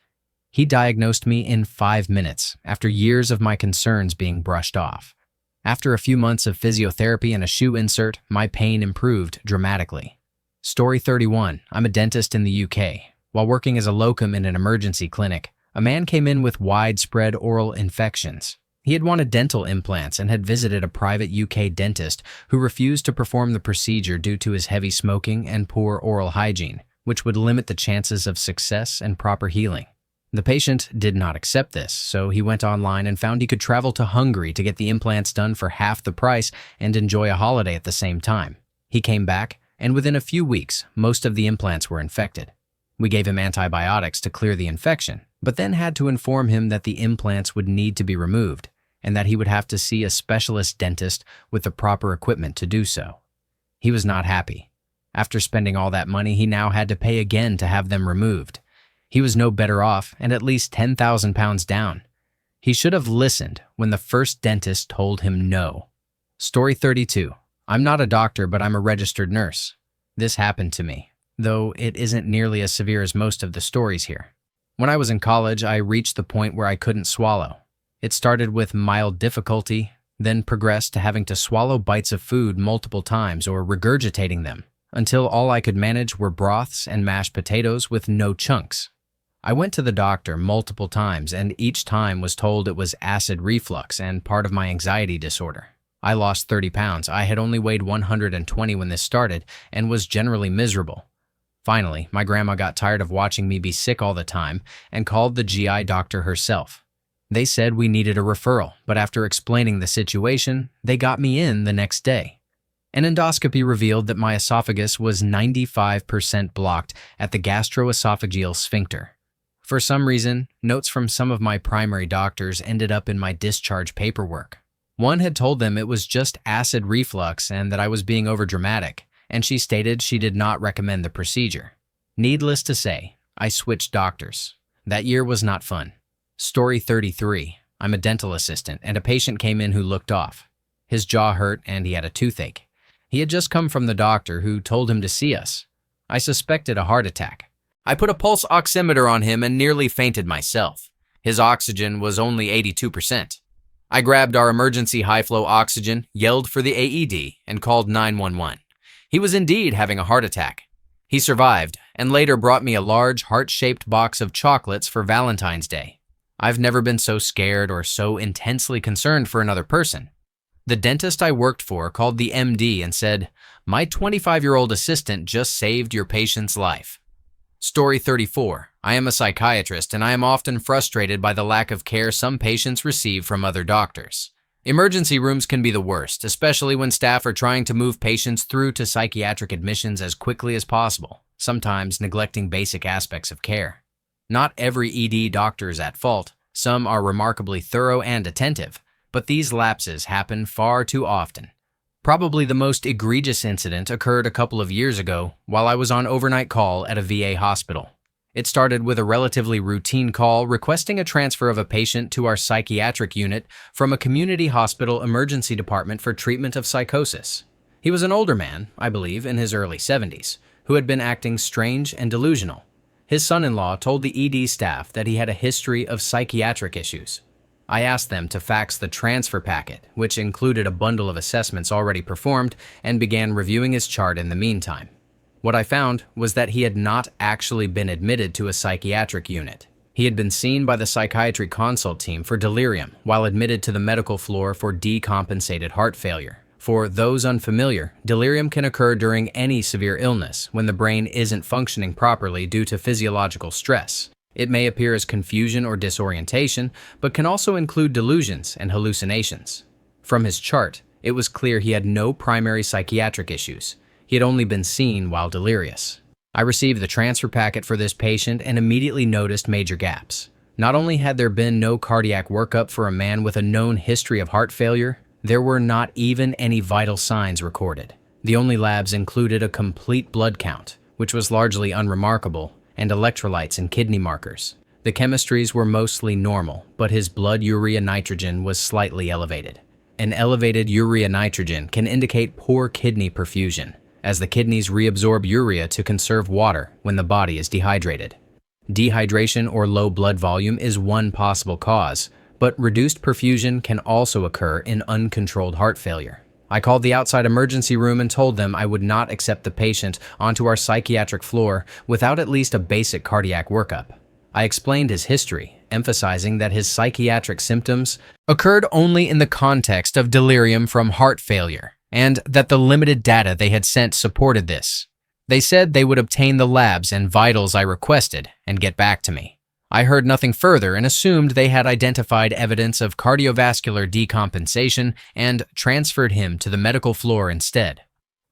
He diagnosed me in 5 minutes after years of my concerns being brushed off. After a few months of physiotherapy and a shoe insert, my pain improved dramatically. Story 31. I'm a dentist in the UK. While working as a locum in an emergency clinic, a man came in with widespread oral infections. He had wanted dental implants and had visited a private UK dentist who refused to perform the procedure due to his heavy smoking and poor oral hygiene, which would limit the chances of success and proper healing. The patient did not accept this, so he went online and found he could travel to Hungary to get the implants done for half the price and enjoy a holiday at the same time. He came back, and within a few weeks, most of the implants were infected. We gave him antibiotics to clear the infection, but then had to inform him that the implants would need to be removed, and that he would have to see a specialist dentist with the proper equipment to do so. He was not happy. After spending all that money, he now had to pay again to have them removed. He was no better off and at least £10,000 down. He should have listened when the first dentist told him no. Story 32. I'm not a doctor, but I'm a registered nurse. This happened to me, though it isn't nearly as severe as most of the stories here. When I was in college, I reached the point where I couldn't swallow. It started with mild difficulty, then progressed to having to swallow bites of food multiple times or regurgitating them, until all I could manage were broths and mashed potatoes with no chunks. I went to the doctor multiple times and each time was told it was acid reflux and part of my anxiety disorder. I lost 30 pounds. I had only weighed 120 when this started and was generally miserable. Finally, my grandma got tired of watching me be sick all the time and called the GI doctor herself. They said we needed a referral, but after explaining the situation, they got me in the next day. An endoscopy revealed that my esophagus was 95% blocked at the gastroesophageal sphincter. For some reason, notes from some of my primary doctors ended up in my discharge paperwork. One had told them it was just acid reflux and that I was being overdramatic, and she stated she did not recommend the procedure. Needless to say, I switched doctors. That year was not fun. Story 33. I'm a dental assistant, and a patient came in who looked off. His jaw hurt and he had a toothache. He had just come from the doctor who told him to see us. I suspected a heart attack. I put a pulse oximeter on him and nearly fainted myself. His oxygen was only 82%. I grabbed our emergency high-flow oxygen, yelled for the AED, and called 911. He was indeed having a heart attack. He survived and later brought me a large heart-shaped box of chocolates for Valentine's Day. I've never been so scared or so intensely concerned for another person. The dentist I worked for called the MD and said, "My 25-year-old assistant just saved your patient's life." Story 34. I am a psychiatrist and I am often frustrated by the lack of care some patients receive from other doctors. Emergency rooms can be the worst, especially when staff are trying to move patients through to psychiatric admissions as quickly as possible, sometimes neglecting basic aspects of care. Not every ED doctor is at fault. Some are remarkably thorough and attentive, but these lapses happen far too often. Probably the most egregious incident occurred a couple of years ago while I was on overnight call at a VA hospital. It started with a relatively routine call requesting a transfer of a patient to our psychiatric unit from a community hospital emergency department for treatment of psychosis. He was an older man, I believe in his early 70s, who had been acting strange and delusional. His son-in-law told the ED staff that he had a history of psychiatric issues. I asked them to fax the transfer packet, which included a bundle of assessments already performed, and began reviewing his chart in the meantime. What I found was that he had not actually been admitted to a psychiatric unit. He had been seen by the psychiatry consult team for delirium while admitted to the medical floor for decompensated heart failure. For those unfamiliar, delirium can occur during any severe illness when the brain isn't functioning properly due to physiological stress. It may appear as confusion or disorientation, but can also include delusions and hallucinations. From his chart, it was clear he had no primary psychiatric issues. He had only been seen while delirious. I received the transfer packet for this patient and immediately noticed major gaps. Not only had there been no cardiac workup for a man with a known history of heart failure, there were not even any vital signs recorded. The only labs included a complete blood count, which was largely unremarkable, and electrolytes and kidney markers. The chemistries were mostly normal, but his blood urea nitrogen was slightly elevated. An elevated urea nitrogen can indicate poor kidney perfusion, as the kidneys reabsorb urea to conserve water when the body is dehydrated. Dehydration or low blood volume is one possible cause, but reduced perfusion can also occur in uncontrolled heart failure. I called the outside emergency room and told them I would not accept the patient onto our psychiatric floor without at least a basic cardiac workup. I explained his history, emphasizing that his psychiatric symptoms occurred only in the context of delirium from heart failure, and that the limited data they had sent supported this. They said they would obtain the labs and vitals I requested and get back to me. I heard nothing further and assumed they had identified evidence of cardiovascular decompensation and transferred him to the medical floor instead.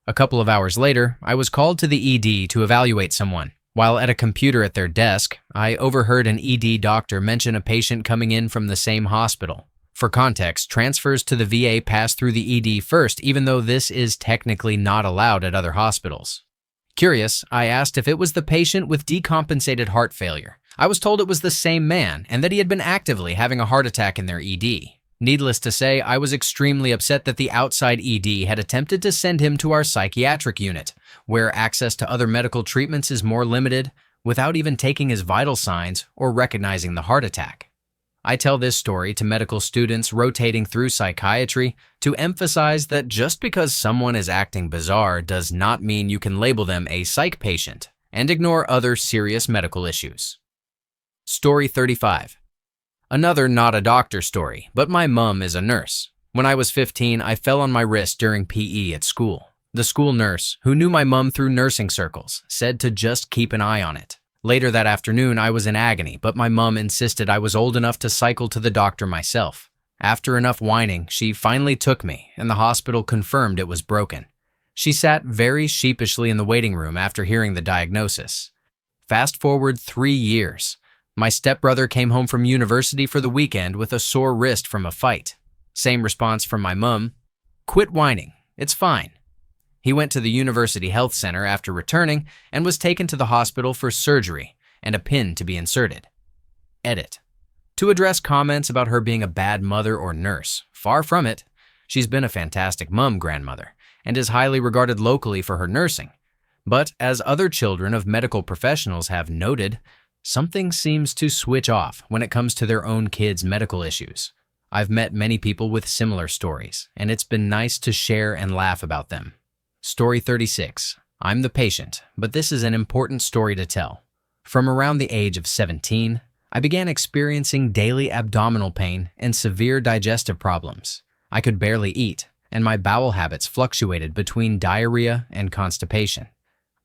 A couple of hours later, I was called to the ED to evaluate someone. While at a computer at their desk, I overheard an ED doctor mention a patient coming in from the same hospital. For context, transfers to the VA pass through the ED first, even though this is technically not allowed at other hospitals. Curious, I asked if it was the patient with decompensated heart failure. I was told it was the same man and that he had been actively having a heart attack in their ED. Needless to say, I was extremely upset that the outside ED had attempted to send him to our psychiatric unit, where access to other medical treatments is more limited, without even taking his vital signs or recognizing the heart attack. I tell this story to medical students rotating through psychiatry to emphasize that just because someone is acting bizarre does not mean you can label them a psych patient and ignore other serious medical issues. Story 35. Another not a doctor story, but my mom is a nurse. When I was 15, I fell on my wrist during PE at school. The school nurse, who knew my mom through nursing circles, said to just keep an eye on it. Later that afternoon, I was in agony, but my mom insisted I was old enough to cycle to the doctor myself. After enough whining, she finally took me, and the hospital confirmed it was broken. She sat very sheepishly in the waiting room after hearing the diagnosis. Fast forward 3 years. My stepbrother came home from university for the weekend with a sore wrist from a fight. Same response from my mom: "Quit whining, it's fine." He went to the university health center after returning and was taken to the hospital for surgery and a pin to be inserted. Edit. To address comments about her being a bad mother or nurse, far from it. She's been a fantastic grandmother, and is highly regarded locally for her nursing. But as other children of medical professionals have noted, something seems to switch off when it comes to their own kids' medical issues. I've met many people with similar stories, and it's been nice to share and laugh about them. Story 36. I'm the patient, but this is an important story to tell. From around the age of 17, I began experiencing daily abdominal pain and severe digestive problems. I could barely eat, and my bowel habits fluctuated between diarrhea and constipation.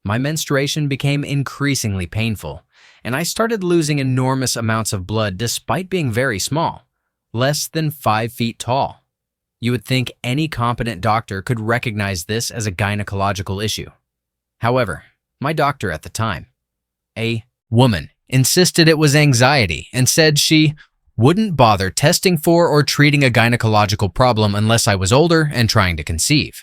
My menstruation became increasingly painful, and I started losing enormous amounts of blood despite being very small, less than 5 feet tall. You would think any competent doctor could recognize this as a gynecological issue. However, my doctor at the time, a woman, insisted it was anxiety and said she wouldn't bother testing for or treating a gynecological problem unless I was older and trying to conceive.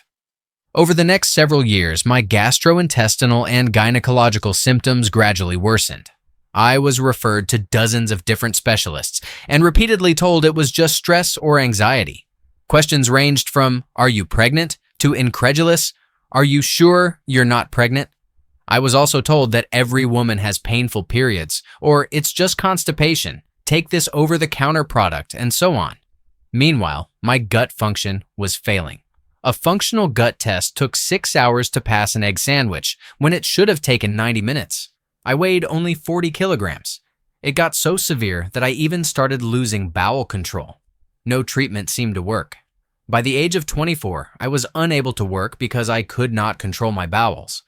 Over the next several years, my gastrointestinal and gynecological symptoms gradually worsened. I was referred to dozens of different specialists and repeatedly told it was just stress or anxiety. Questions ranged from, "Are you pregnant?" to incredulous, "Are you sure you're not pregnant?" I was also told that every woman has painful periods, or it's just constipation, take this over-the-counter product, and so on. Meanwhile, my gut function was failing. A functional gut test took 6 hours to pass an egg sandwich when it should have taken 90 minutes. I weighed only 40 kilograms. It got so severe that I even started losing bowel control. No treatment seemed to work. By the age of 24, I was unable to work because I could not control my bowels.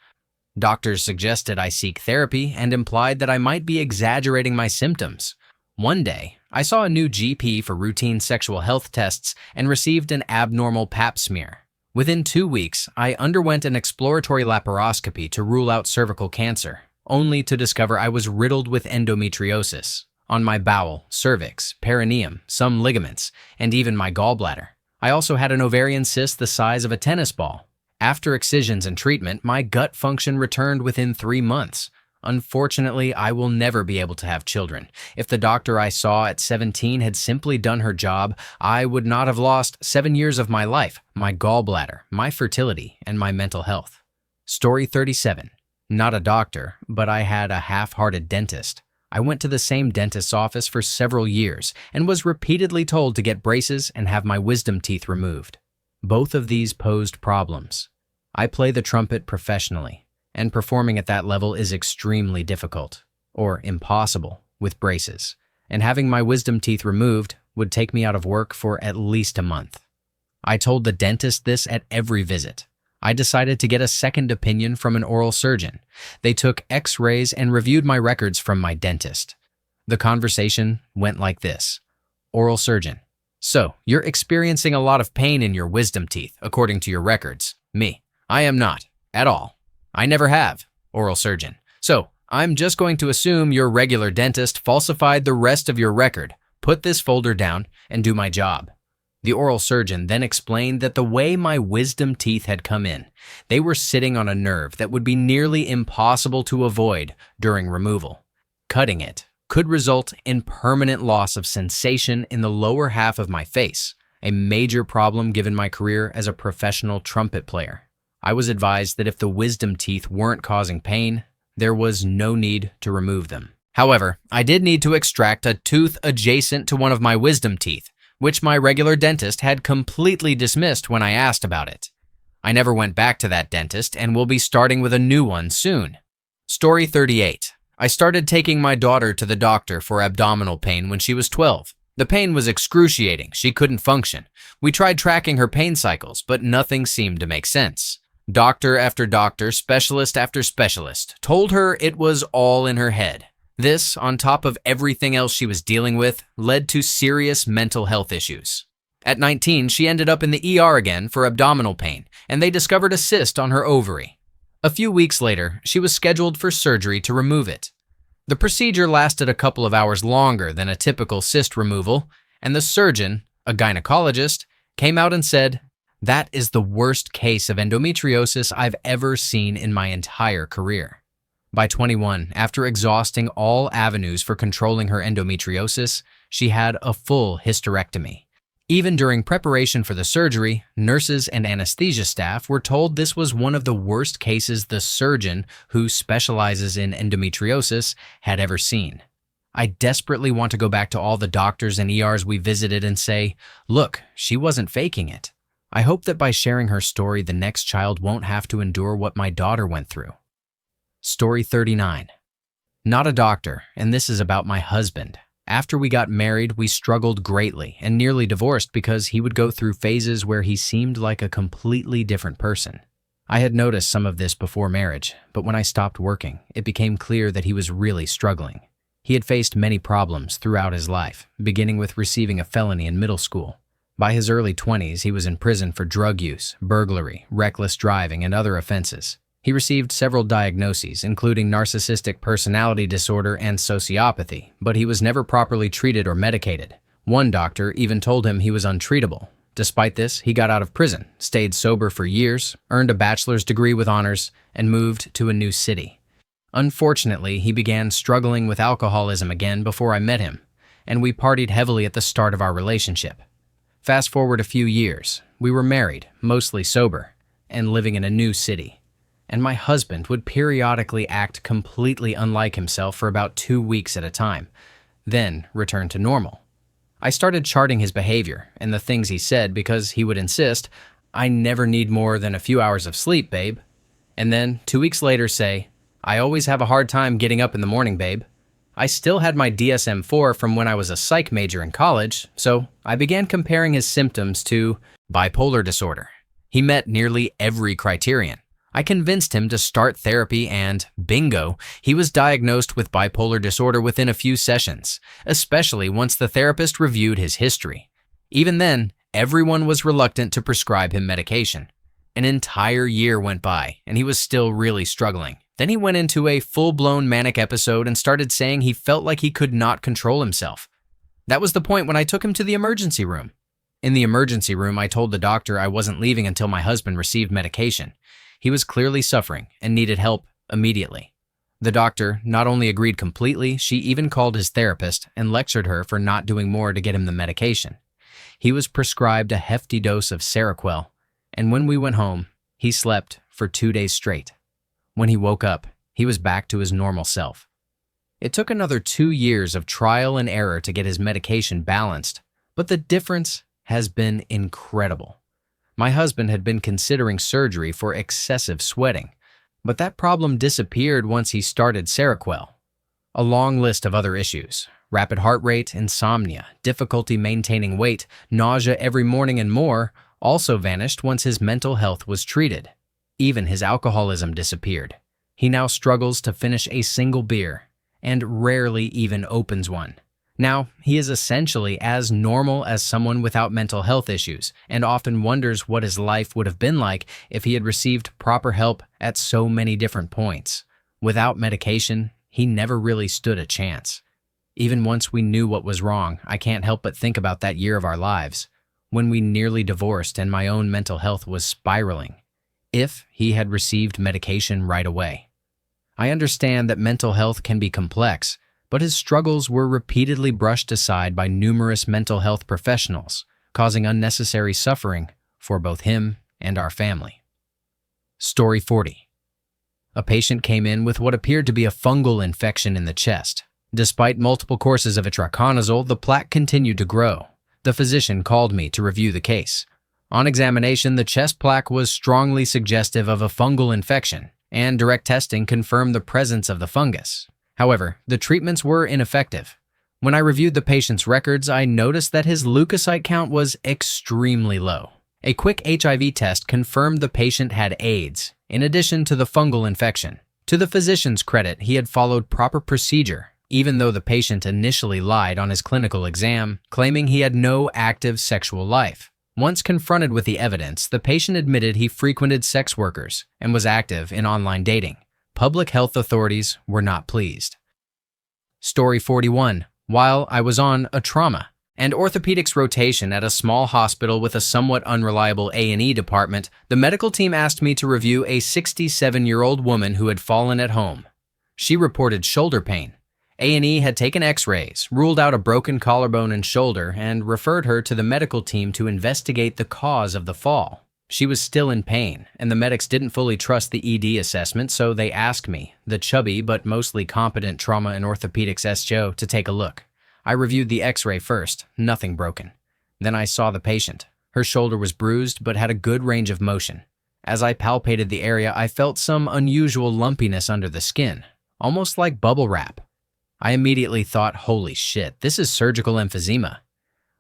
Doctors suggested I seek therapy and implied that I might be exaggerating my symptoms. One day, I saw a new GP for routine sexual health tests and received an abnormal pap smear. Within 2 weeks, I underwent an exploratory laparoscopy to rule out cervical cancer, only to discover I was riddled with endometriosis on my bowel, cervix, perineum, some ligaments, and even my gallbladder. I also had an ovarian cyst the size of a tennis ball. After excisions and treatment, my gut function returned within 3 months. Unfortunately, I will never be able to have children. If the doctor I saw at 17 had simply done her job, I would not have lost 7 years of my life, my gallbladder, my fertility, and my mental health. Story 37. Not a doctor, but I had a half-hearted dentist. I went to the same dentist's office for several years and was repeatedly told to get braces and have my wisdom teeth removed. Both of these posed problems. I play the trumpet professionally, and performing at that level is extremely difficult, or impossible, with braces, and having my wisdom teeth removed would take me out of work for at least a month. I told the dentist this at every visit. I decided to get a second opinion from an oral surgeon. They took x-rays and reviewed my records from my dentist. The conversation went like this. Oral surgeon: so, you're experiencing a lot of pain in your wisdom teeth, according to your records. Me: I am not, at all. I never have. Oral surgeon: so, I'm just going to assume your regular dentist falsified the rest of your record, put this folder down, and do my job. The oral surgeon then explained that the way my wisdom teeth had come in, they were sitting on a nerve that would be nearly impossible to avoid during removal. Cutting it could result in permanent loss of sensation in the lower half of my face, a major problem given my career as a professional trumpet player. I was advised that if the wisdom teeth weren't causing pain, there was no need to remove them. However, I did need to extract a tooth adjacent to one of my wisdom teeth, which my regular dentist had completely dismissed when I asked about it. I never went back to that dentist and will be starting with a new one soon. Story 38. I started taking my daughter to the doctor for abdominal pain when she was 12. The pain was excruciating. She couldn't function. We tried tracking her pain cycles, but nothing seemed to make sense. Doctor after doctor, specialist after specialist, told her it was all in her head. This, on top of everything else she was dealing with, led to serious mental health issues. At 19, she ended up in the ER again for abdominal pain, and they discovered a cyst on her ovary. A few weeks later, she was scheduled for surgery to remove it. The procedure lasted a couple of hours longer than a typical cyst removal, and the surgeon, a gynecologist, came out and said, "That is the worst case of endometriosis I've ever seen in my entire career." By 21, after exhausting all avenues for controlling her endometriosis, she had a full hysterectomy. Even during preparation for the surgery, nurses and anesthesia staff were told this was one of the worst cases the surgeon, who specializes in endometriosis, had ever seen. I desperately want to go back to all the doctors and ERs we visited and say, look, she wasn't faking it. I hope that by sharing her story, the next child won't have to endure what my daughter went through. Story 39. Not a doctor, and this is about my husband. After we got married, we struggled greatly and nearly divorced because he would go through phases where he seemed like a completely different person. I had noticed some of this before marriage, but when I stopped working, it became clear that he was really struggling. He had faced many problems throughout his life, beginning with receiving a felony in middle school. By his early 20s, he was in prison for drug use, burglary, reckless driving, and other offenses. He received several diagnoses, including narcissistic personality disorder and sociopathy, but he was never properly treated or medicated. One doctor even told him he was untreatable. Despite this, he got out of prison, stayed sober for years, earned a bachelor's degree with honors, and moved to a new city. Unfortunately, he began struggling with alcoholism again before I met him, and we partied heavily at the start of our relationship. Fast forward a few years, we were married, mostly sober, and living in a new city. And my husband would periodically act completely unlike himself for about 2 weeks at a time, then return to normal. I started charting his behavior and the things he said because he would insist, "I never need more than a few hours of sleep, babe." And then 2 weeks later say, "I always have a hard time getting up in the morning, babe." I still had my DSM-4 from when I was a psych major in college, so I began comparing his symptoms to bipolar disorder. He met nearly every criterion. I convinced him to start therapy and, bingo, he was diagnosed with bipolar disorder within a few sessions, especially once the therapist reviewed his history. Even then, everyone was reluctant to prescribe him medication. An entire year went by, and he was still really struggling. Then he went into a full-blown manic episode and started saying he felt like he could not control himself. That was the point when I took him to the emergency room. In the emergency room, I told the doctor I wasn't leaving until my husband received medication. He was clearly suffering and needed help immediately. The doctor not only agreed completely, she even called his therapist and lectured her for not doing more to get him the medication. He was prescribed a hefty dose of Seroquel, and when we went home, he slept for 2 days straight. When he woke up, he was back to his normal self. It took another 2 years of trial and error to get his medication balanced, but the difference has been incredible. My husband had been considering surgery for excessive sweating, but that problem disappeared once he started Seroquel. A long list of other issues: rapid heart rate, insomnia, difficulty maintaining weight, nausea every morning, and more also vanished once his mental health was treated. Even his alcoholism disappeared. He now struggles to finish a single beer and rarely even opens one. Now, he is essentially as normal as someone without mental health issues and often wonders what his life would have been like if he had received proper help at so many different points. Without medication, he never really stood a chance. Even once we knew what was wrong, I can't help but think about that year of our lives, when we nearly divorced and my own mental health was spiraling. If he had received medication right away. I understand that mental health can be complex, but his struggles were repeatedly brushed aside by numerous mental health professionals, causing unnecessary suffering for both him and our family. Story 40. A patient came in with what appeared to be a fungal infection in the chest. Despite multiple courses of itraconazole, the plaque continued to grow. The physician called me to review the case. On examination, the chest plaque was strongly suggestive of a fungal infection, and direct testing confirmed the presence of the fungus. However, the treatments were ineffective. When I reviewed the patient's records, I noticed that his leukocyte count was extremely low. A quick HIV test confirmed the patient had AIDS, in addition to the fungal infection. To the physician's credit, he had followed proper procedure, even though the patient initially lied on his clinical exam, claiming he had no active sexual life. Once confronted with the evidence, the patient admitted he frequented sex workers and was active in online dating. Public health authorities were not pleased. Story 41. While I was on a trauma and orthopedics rotation at a small hospital with a somewhat unreliable A&E department, the medical team asked me to review a 67-year-old woman who had fallen at home. She reported shoulder pain. A&E had taken x-rays, ruled out a broken collarbone and shoulder, and referred her to the medical team to investigate the cause of the fall. She was still in pain, and the medics didn't fully trust the ED assessment, so they asked me, the chubby but mostly competent trauma and orthopedics SJO, to take a look. I reviewed the x-ray first, nothing broken. Then I saw the patient. Her shoulder was bruised but had a good range of motion. As I palpated the area, I felt some unusual lumpiness under the skin, almost like bubble wrap. I immediately thought, holy shit, this is surgical emphysema.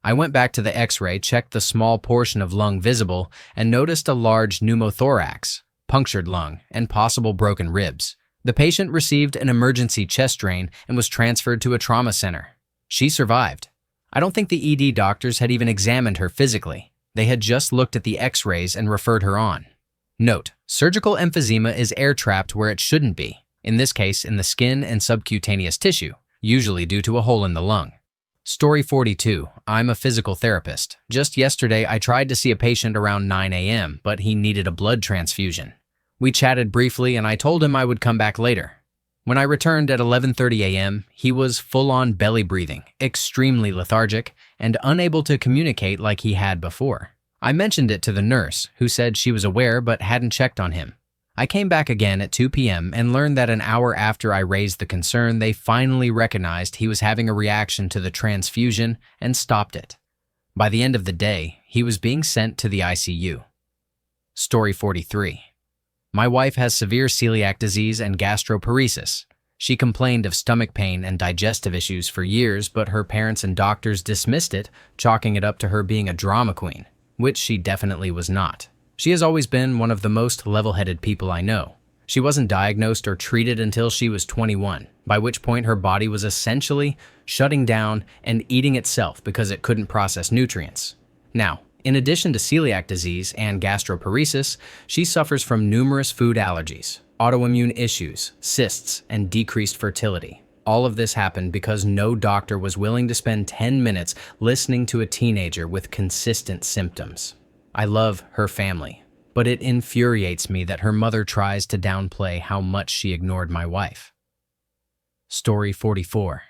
I went back to the x-ray, checked the small portion of lung visible, and noticed a large pneumothorax, punctured lung, and possible broken ribs. The patient received an emergency chest drain and was transferred to a trauma center. She survived. I don't think the ED doctors had even examined her physically. They had just looked at the x-rays and referred her on. Note, surgical emphysema is air-trapped where it shouldn't be. In this case, in the skin and subcutaneous tissue, usually due to a hole in the lung. Story 42. I'm a physical therapist. Just yesterday, I tried to see a patient around 9 a.m., but he needed a blood transfusion. We chatted briefly, and I told him I would come back later. When I returned at 11:30 a.m., he was full-on belly breathing, extremely lethargic, and unable to communicate like he had before. I mentioned it to the nurse, who said she was aware but hadn't checked on him. I came back again at 2 p.m. and learned that an hour after I raised the concern, they finally recognized he was having a reaction to the transfusion and stopped it. By the end of the day, he was being sent to the ICU. Story 43. My wife has severe celiac disease and gastroparesis. She complained of stomach pain and digestive issues for years, but her parents and doctors dismissed it, chalking it up to her being a drama queen, which she definitely was not. She has always been one of the most level-headed people I know. She wasn't diagnosed or treated until she was 21, by which point her body was essentially shutting down and eating itself because it couldn't process nutrients. Now, in addition to celiac disease and gastroparesis, she suffers from numerous food allergies, autoimmune issues, cysts, and decreased fertility. All of this happened because no doctor was willing to spend 10 minutes listening to a teenager with consistent symptoms. I love her family, but it infuriates me that her mother tries to downplay how much she ignored my wife. Story 44.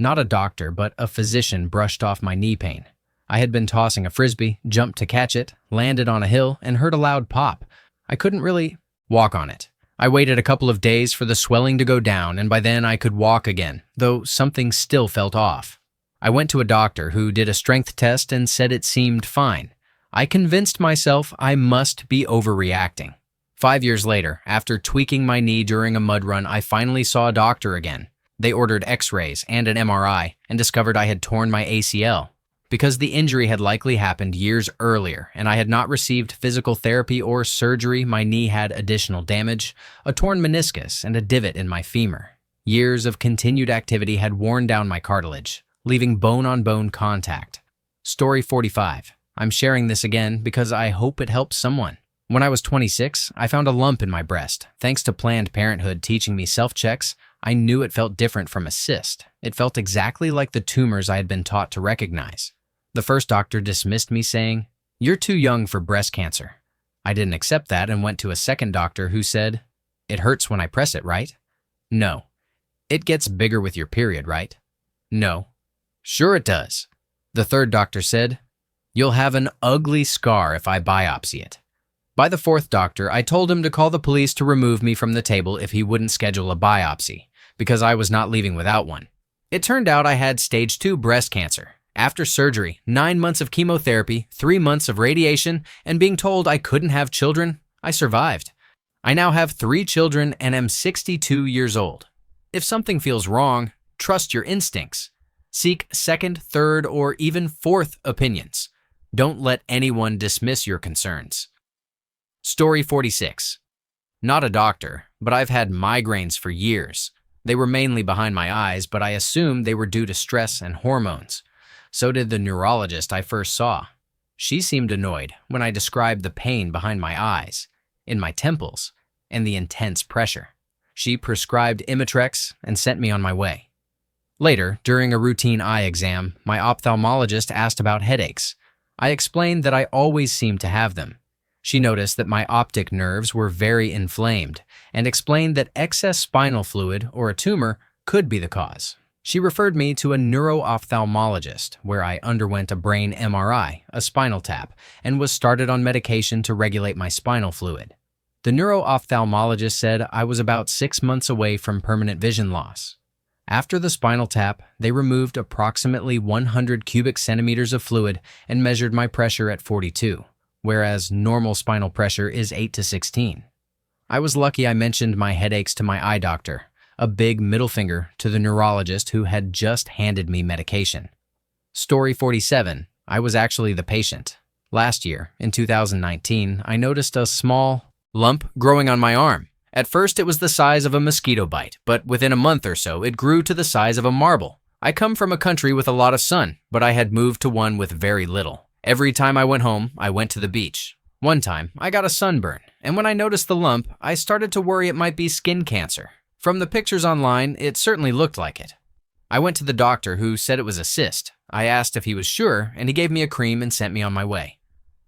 Not a doctor, but a physician brushed off my knee pain. I had been tossing a frisbee, jumped to catch it, landed on a hill, and heard a loud pop. I couldn't really walk on it. I waited a couple of days for the swelling to go down, and by then I could walk again, though something still felt off. I went to a doctor who did a strength test and said it seemed fine. I convinced myself I must be overreacting. 5 years later, after tweaking my knee during a mud run, I finally saw a doctor again. They ordered x-rays and an MRI and discovered I had torn my ACL. Because the injury had likely happened years earlier and I had not received physical therapy or surgery, my knee had additional damage, a torn meniscus, and a divot in my femur. Years of continued activity had worn down my cartilage, leaving bone-on-bone contact. Story 45. I'm sharing this again because I hope it helps someone. When I was 26, I found a lump in my breast. Thanks to Planned Parenthood teaching me self-checks, I knew it felt different from a cyst. It felt exactly like the tumors I had been taught to recognize. The first doctor dismissed me saying, "You're too young for breast cancer." I didn't accept that and went to a second doctor who said, "It hurts when I press it, right?" "No." "It gets bigger with your period, right?" "No." "Sure it does." The third doctor said, "You'll have an ugly scar if I biopsy it." By the fourth doctor, I told him to call the police to remove me from the table if he wouldn't schedule a biopsy, because I was not leaving without one. It turned out I had stage 2 breast cancer. After surgery, 9 months of chemotherapy, 3 months of radiation, and being told I couldn't have children, I survived. I now have 3 children and am 62 years old. If something feels wrong, trust your instincts. Seek second, third, or even fourth opinions. Don't let anyone dismiss your concerns. Story 46. Not a doctor, but I've had migraines for years. They were mainly behind my eyes, but I assumed they were due to stress and hormones. So did the neurologist I first saw. She seemed annoyed when I described the pain behind my eyes, in my temples, and the intense pressure. She prescribed Imitrex and sent me on my way. Later, during a routine eye exam, my ophthalmologist asked about headaches. I explained that I always seemed to have them. She noticed that my optic nerves were very inflamed and explained that excess spinal fluid or a tumor could be the cause. She referred me to a neuro-ophthalmologist, where I underwent a brain MRI, a spinal tap, and was started on medication to regulate my spinal fluid. The neuro-ophthalmologist said I was about 6 months away from permanent vision loss. After the spinal tap, they removed approximately 100 cubic centimeters of fluid and measured my pressure at 42, whereas normal spinal pressure is 8 to 16. I was lucky I mentioned my headaches to my eye doctor, a big middle finger to the neurologist who had just handed me medication. Story 47. I was actually the patient. Last year, in 2019, I noticed a small lump growing on my arm. At first, it was the size of a mosquito bite, but within a month or so, it grew to the size of a marble. I come from a country with a lot of sun, but I had moved to one with very little. Every time I went home, I went to the beach. One time, I got a sunburn, and when I noticed the lump, I started to worry it might be skin cancer. From the pictures online, it certainly looked like it. I went to the doctor who said it was a cyst. I asked if he was sure, and he gave me a cream and sent me on my way.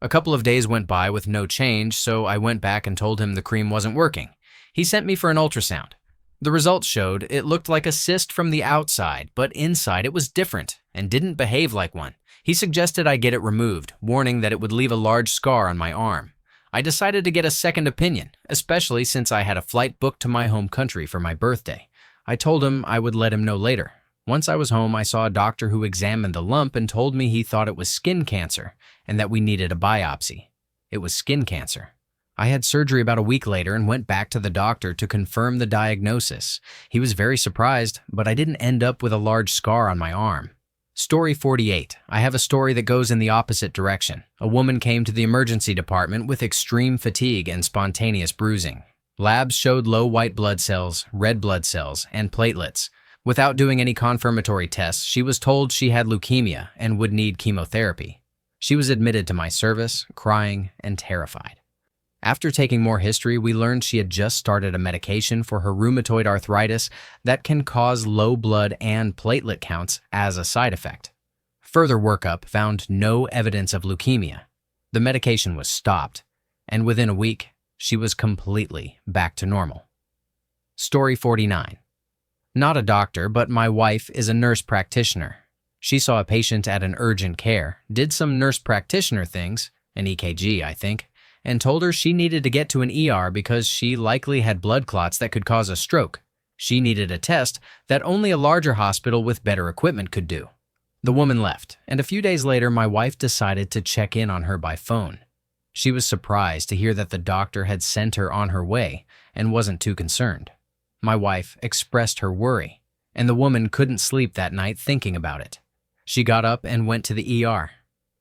A couple of days went by with no change, so I went back and told him the cream wasn't working. He sent me for an ultrasound. The results showed it looked like a cyst from the outside, but inside it was different and didn't behave like one. He suggested I get it removed, warning that it would leave a large scar on my arm. I decided to get a second opinion, especially since I had a flight booked to my home country for my birthday. I told him I would let him know later. Once I was home, I saw a doctor who examined the lump and told me he thought it was skin cancer and that we needed a biopsy. It was skin cancer. I had surgery about a week later and went back to the doctor to confirm the diagnosis. He was very surprised, but I didn't end up with a large scar on my arm. Story 48. I have a story that goes in the opposite direction. A woman came to the emergency department with extreme fatigue and spontaneous bruising. Labs showed low white blood cells, red blood cells, and platelets. Without doing any confirmatory tests, she was told she had leukemia and would need chemotherapy. She was admitted to my service, crying and terrified. After taking more history, we learned she had just started a medication for her rheumatoid arthritis that can cause low blood and platelet counts as a side effect. Further workup found no evidence of leukemia. The medication was stopped, and within a week, she was completely back to normal. Story 49. Not a doctor, but my wife is a nurse practitioner. She saw a patient at an urgent care, did some nurse practitioner things, an EKG, I think, and told her she needed to get to an ER because she likely had blood clots that could cause a stroke. She needed a test that only a larger hospital with better equipment could do. The woman left, and a few days later, my wife decided to check in on her by phone. She was surprised to hear that the doctor had sent her on her way and wasn't too concerned. My wife expressed her worry, and the woman couldn't sleep that night thinking about it. She got up and went to the ER.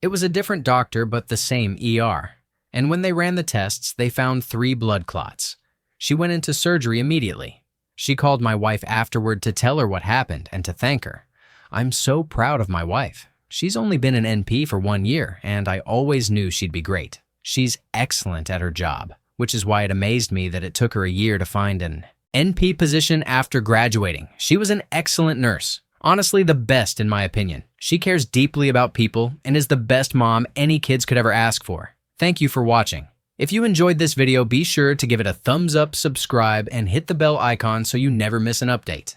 It was a different doctor, but the same ER. And when they ran the tests, they found 3 blood clots. She went into surgery immediately. She called my wife afterward to tell her what happened and to thank her. I'm so proud of my wife. She's only been an NP for 1 year, and I always knew she'd be great. She's excellent at her job, which is why it amazed me that it took her a year to find an NP position after graduating. She was an excellent nurse. Honestly, the best in my opinion. She cares deeply about people and is the best mom any kids could ever ask for. Thank you for watching. If you enjoyed this video, be sure to give it a thumbs up, subscribe, and hit the bell icon so you never miss an update.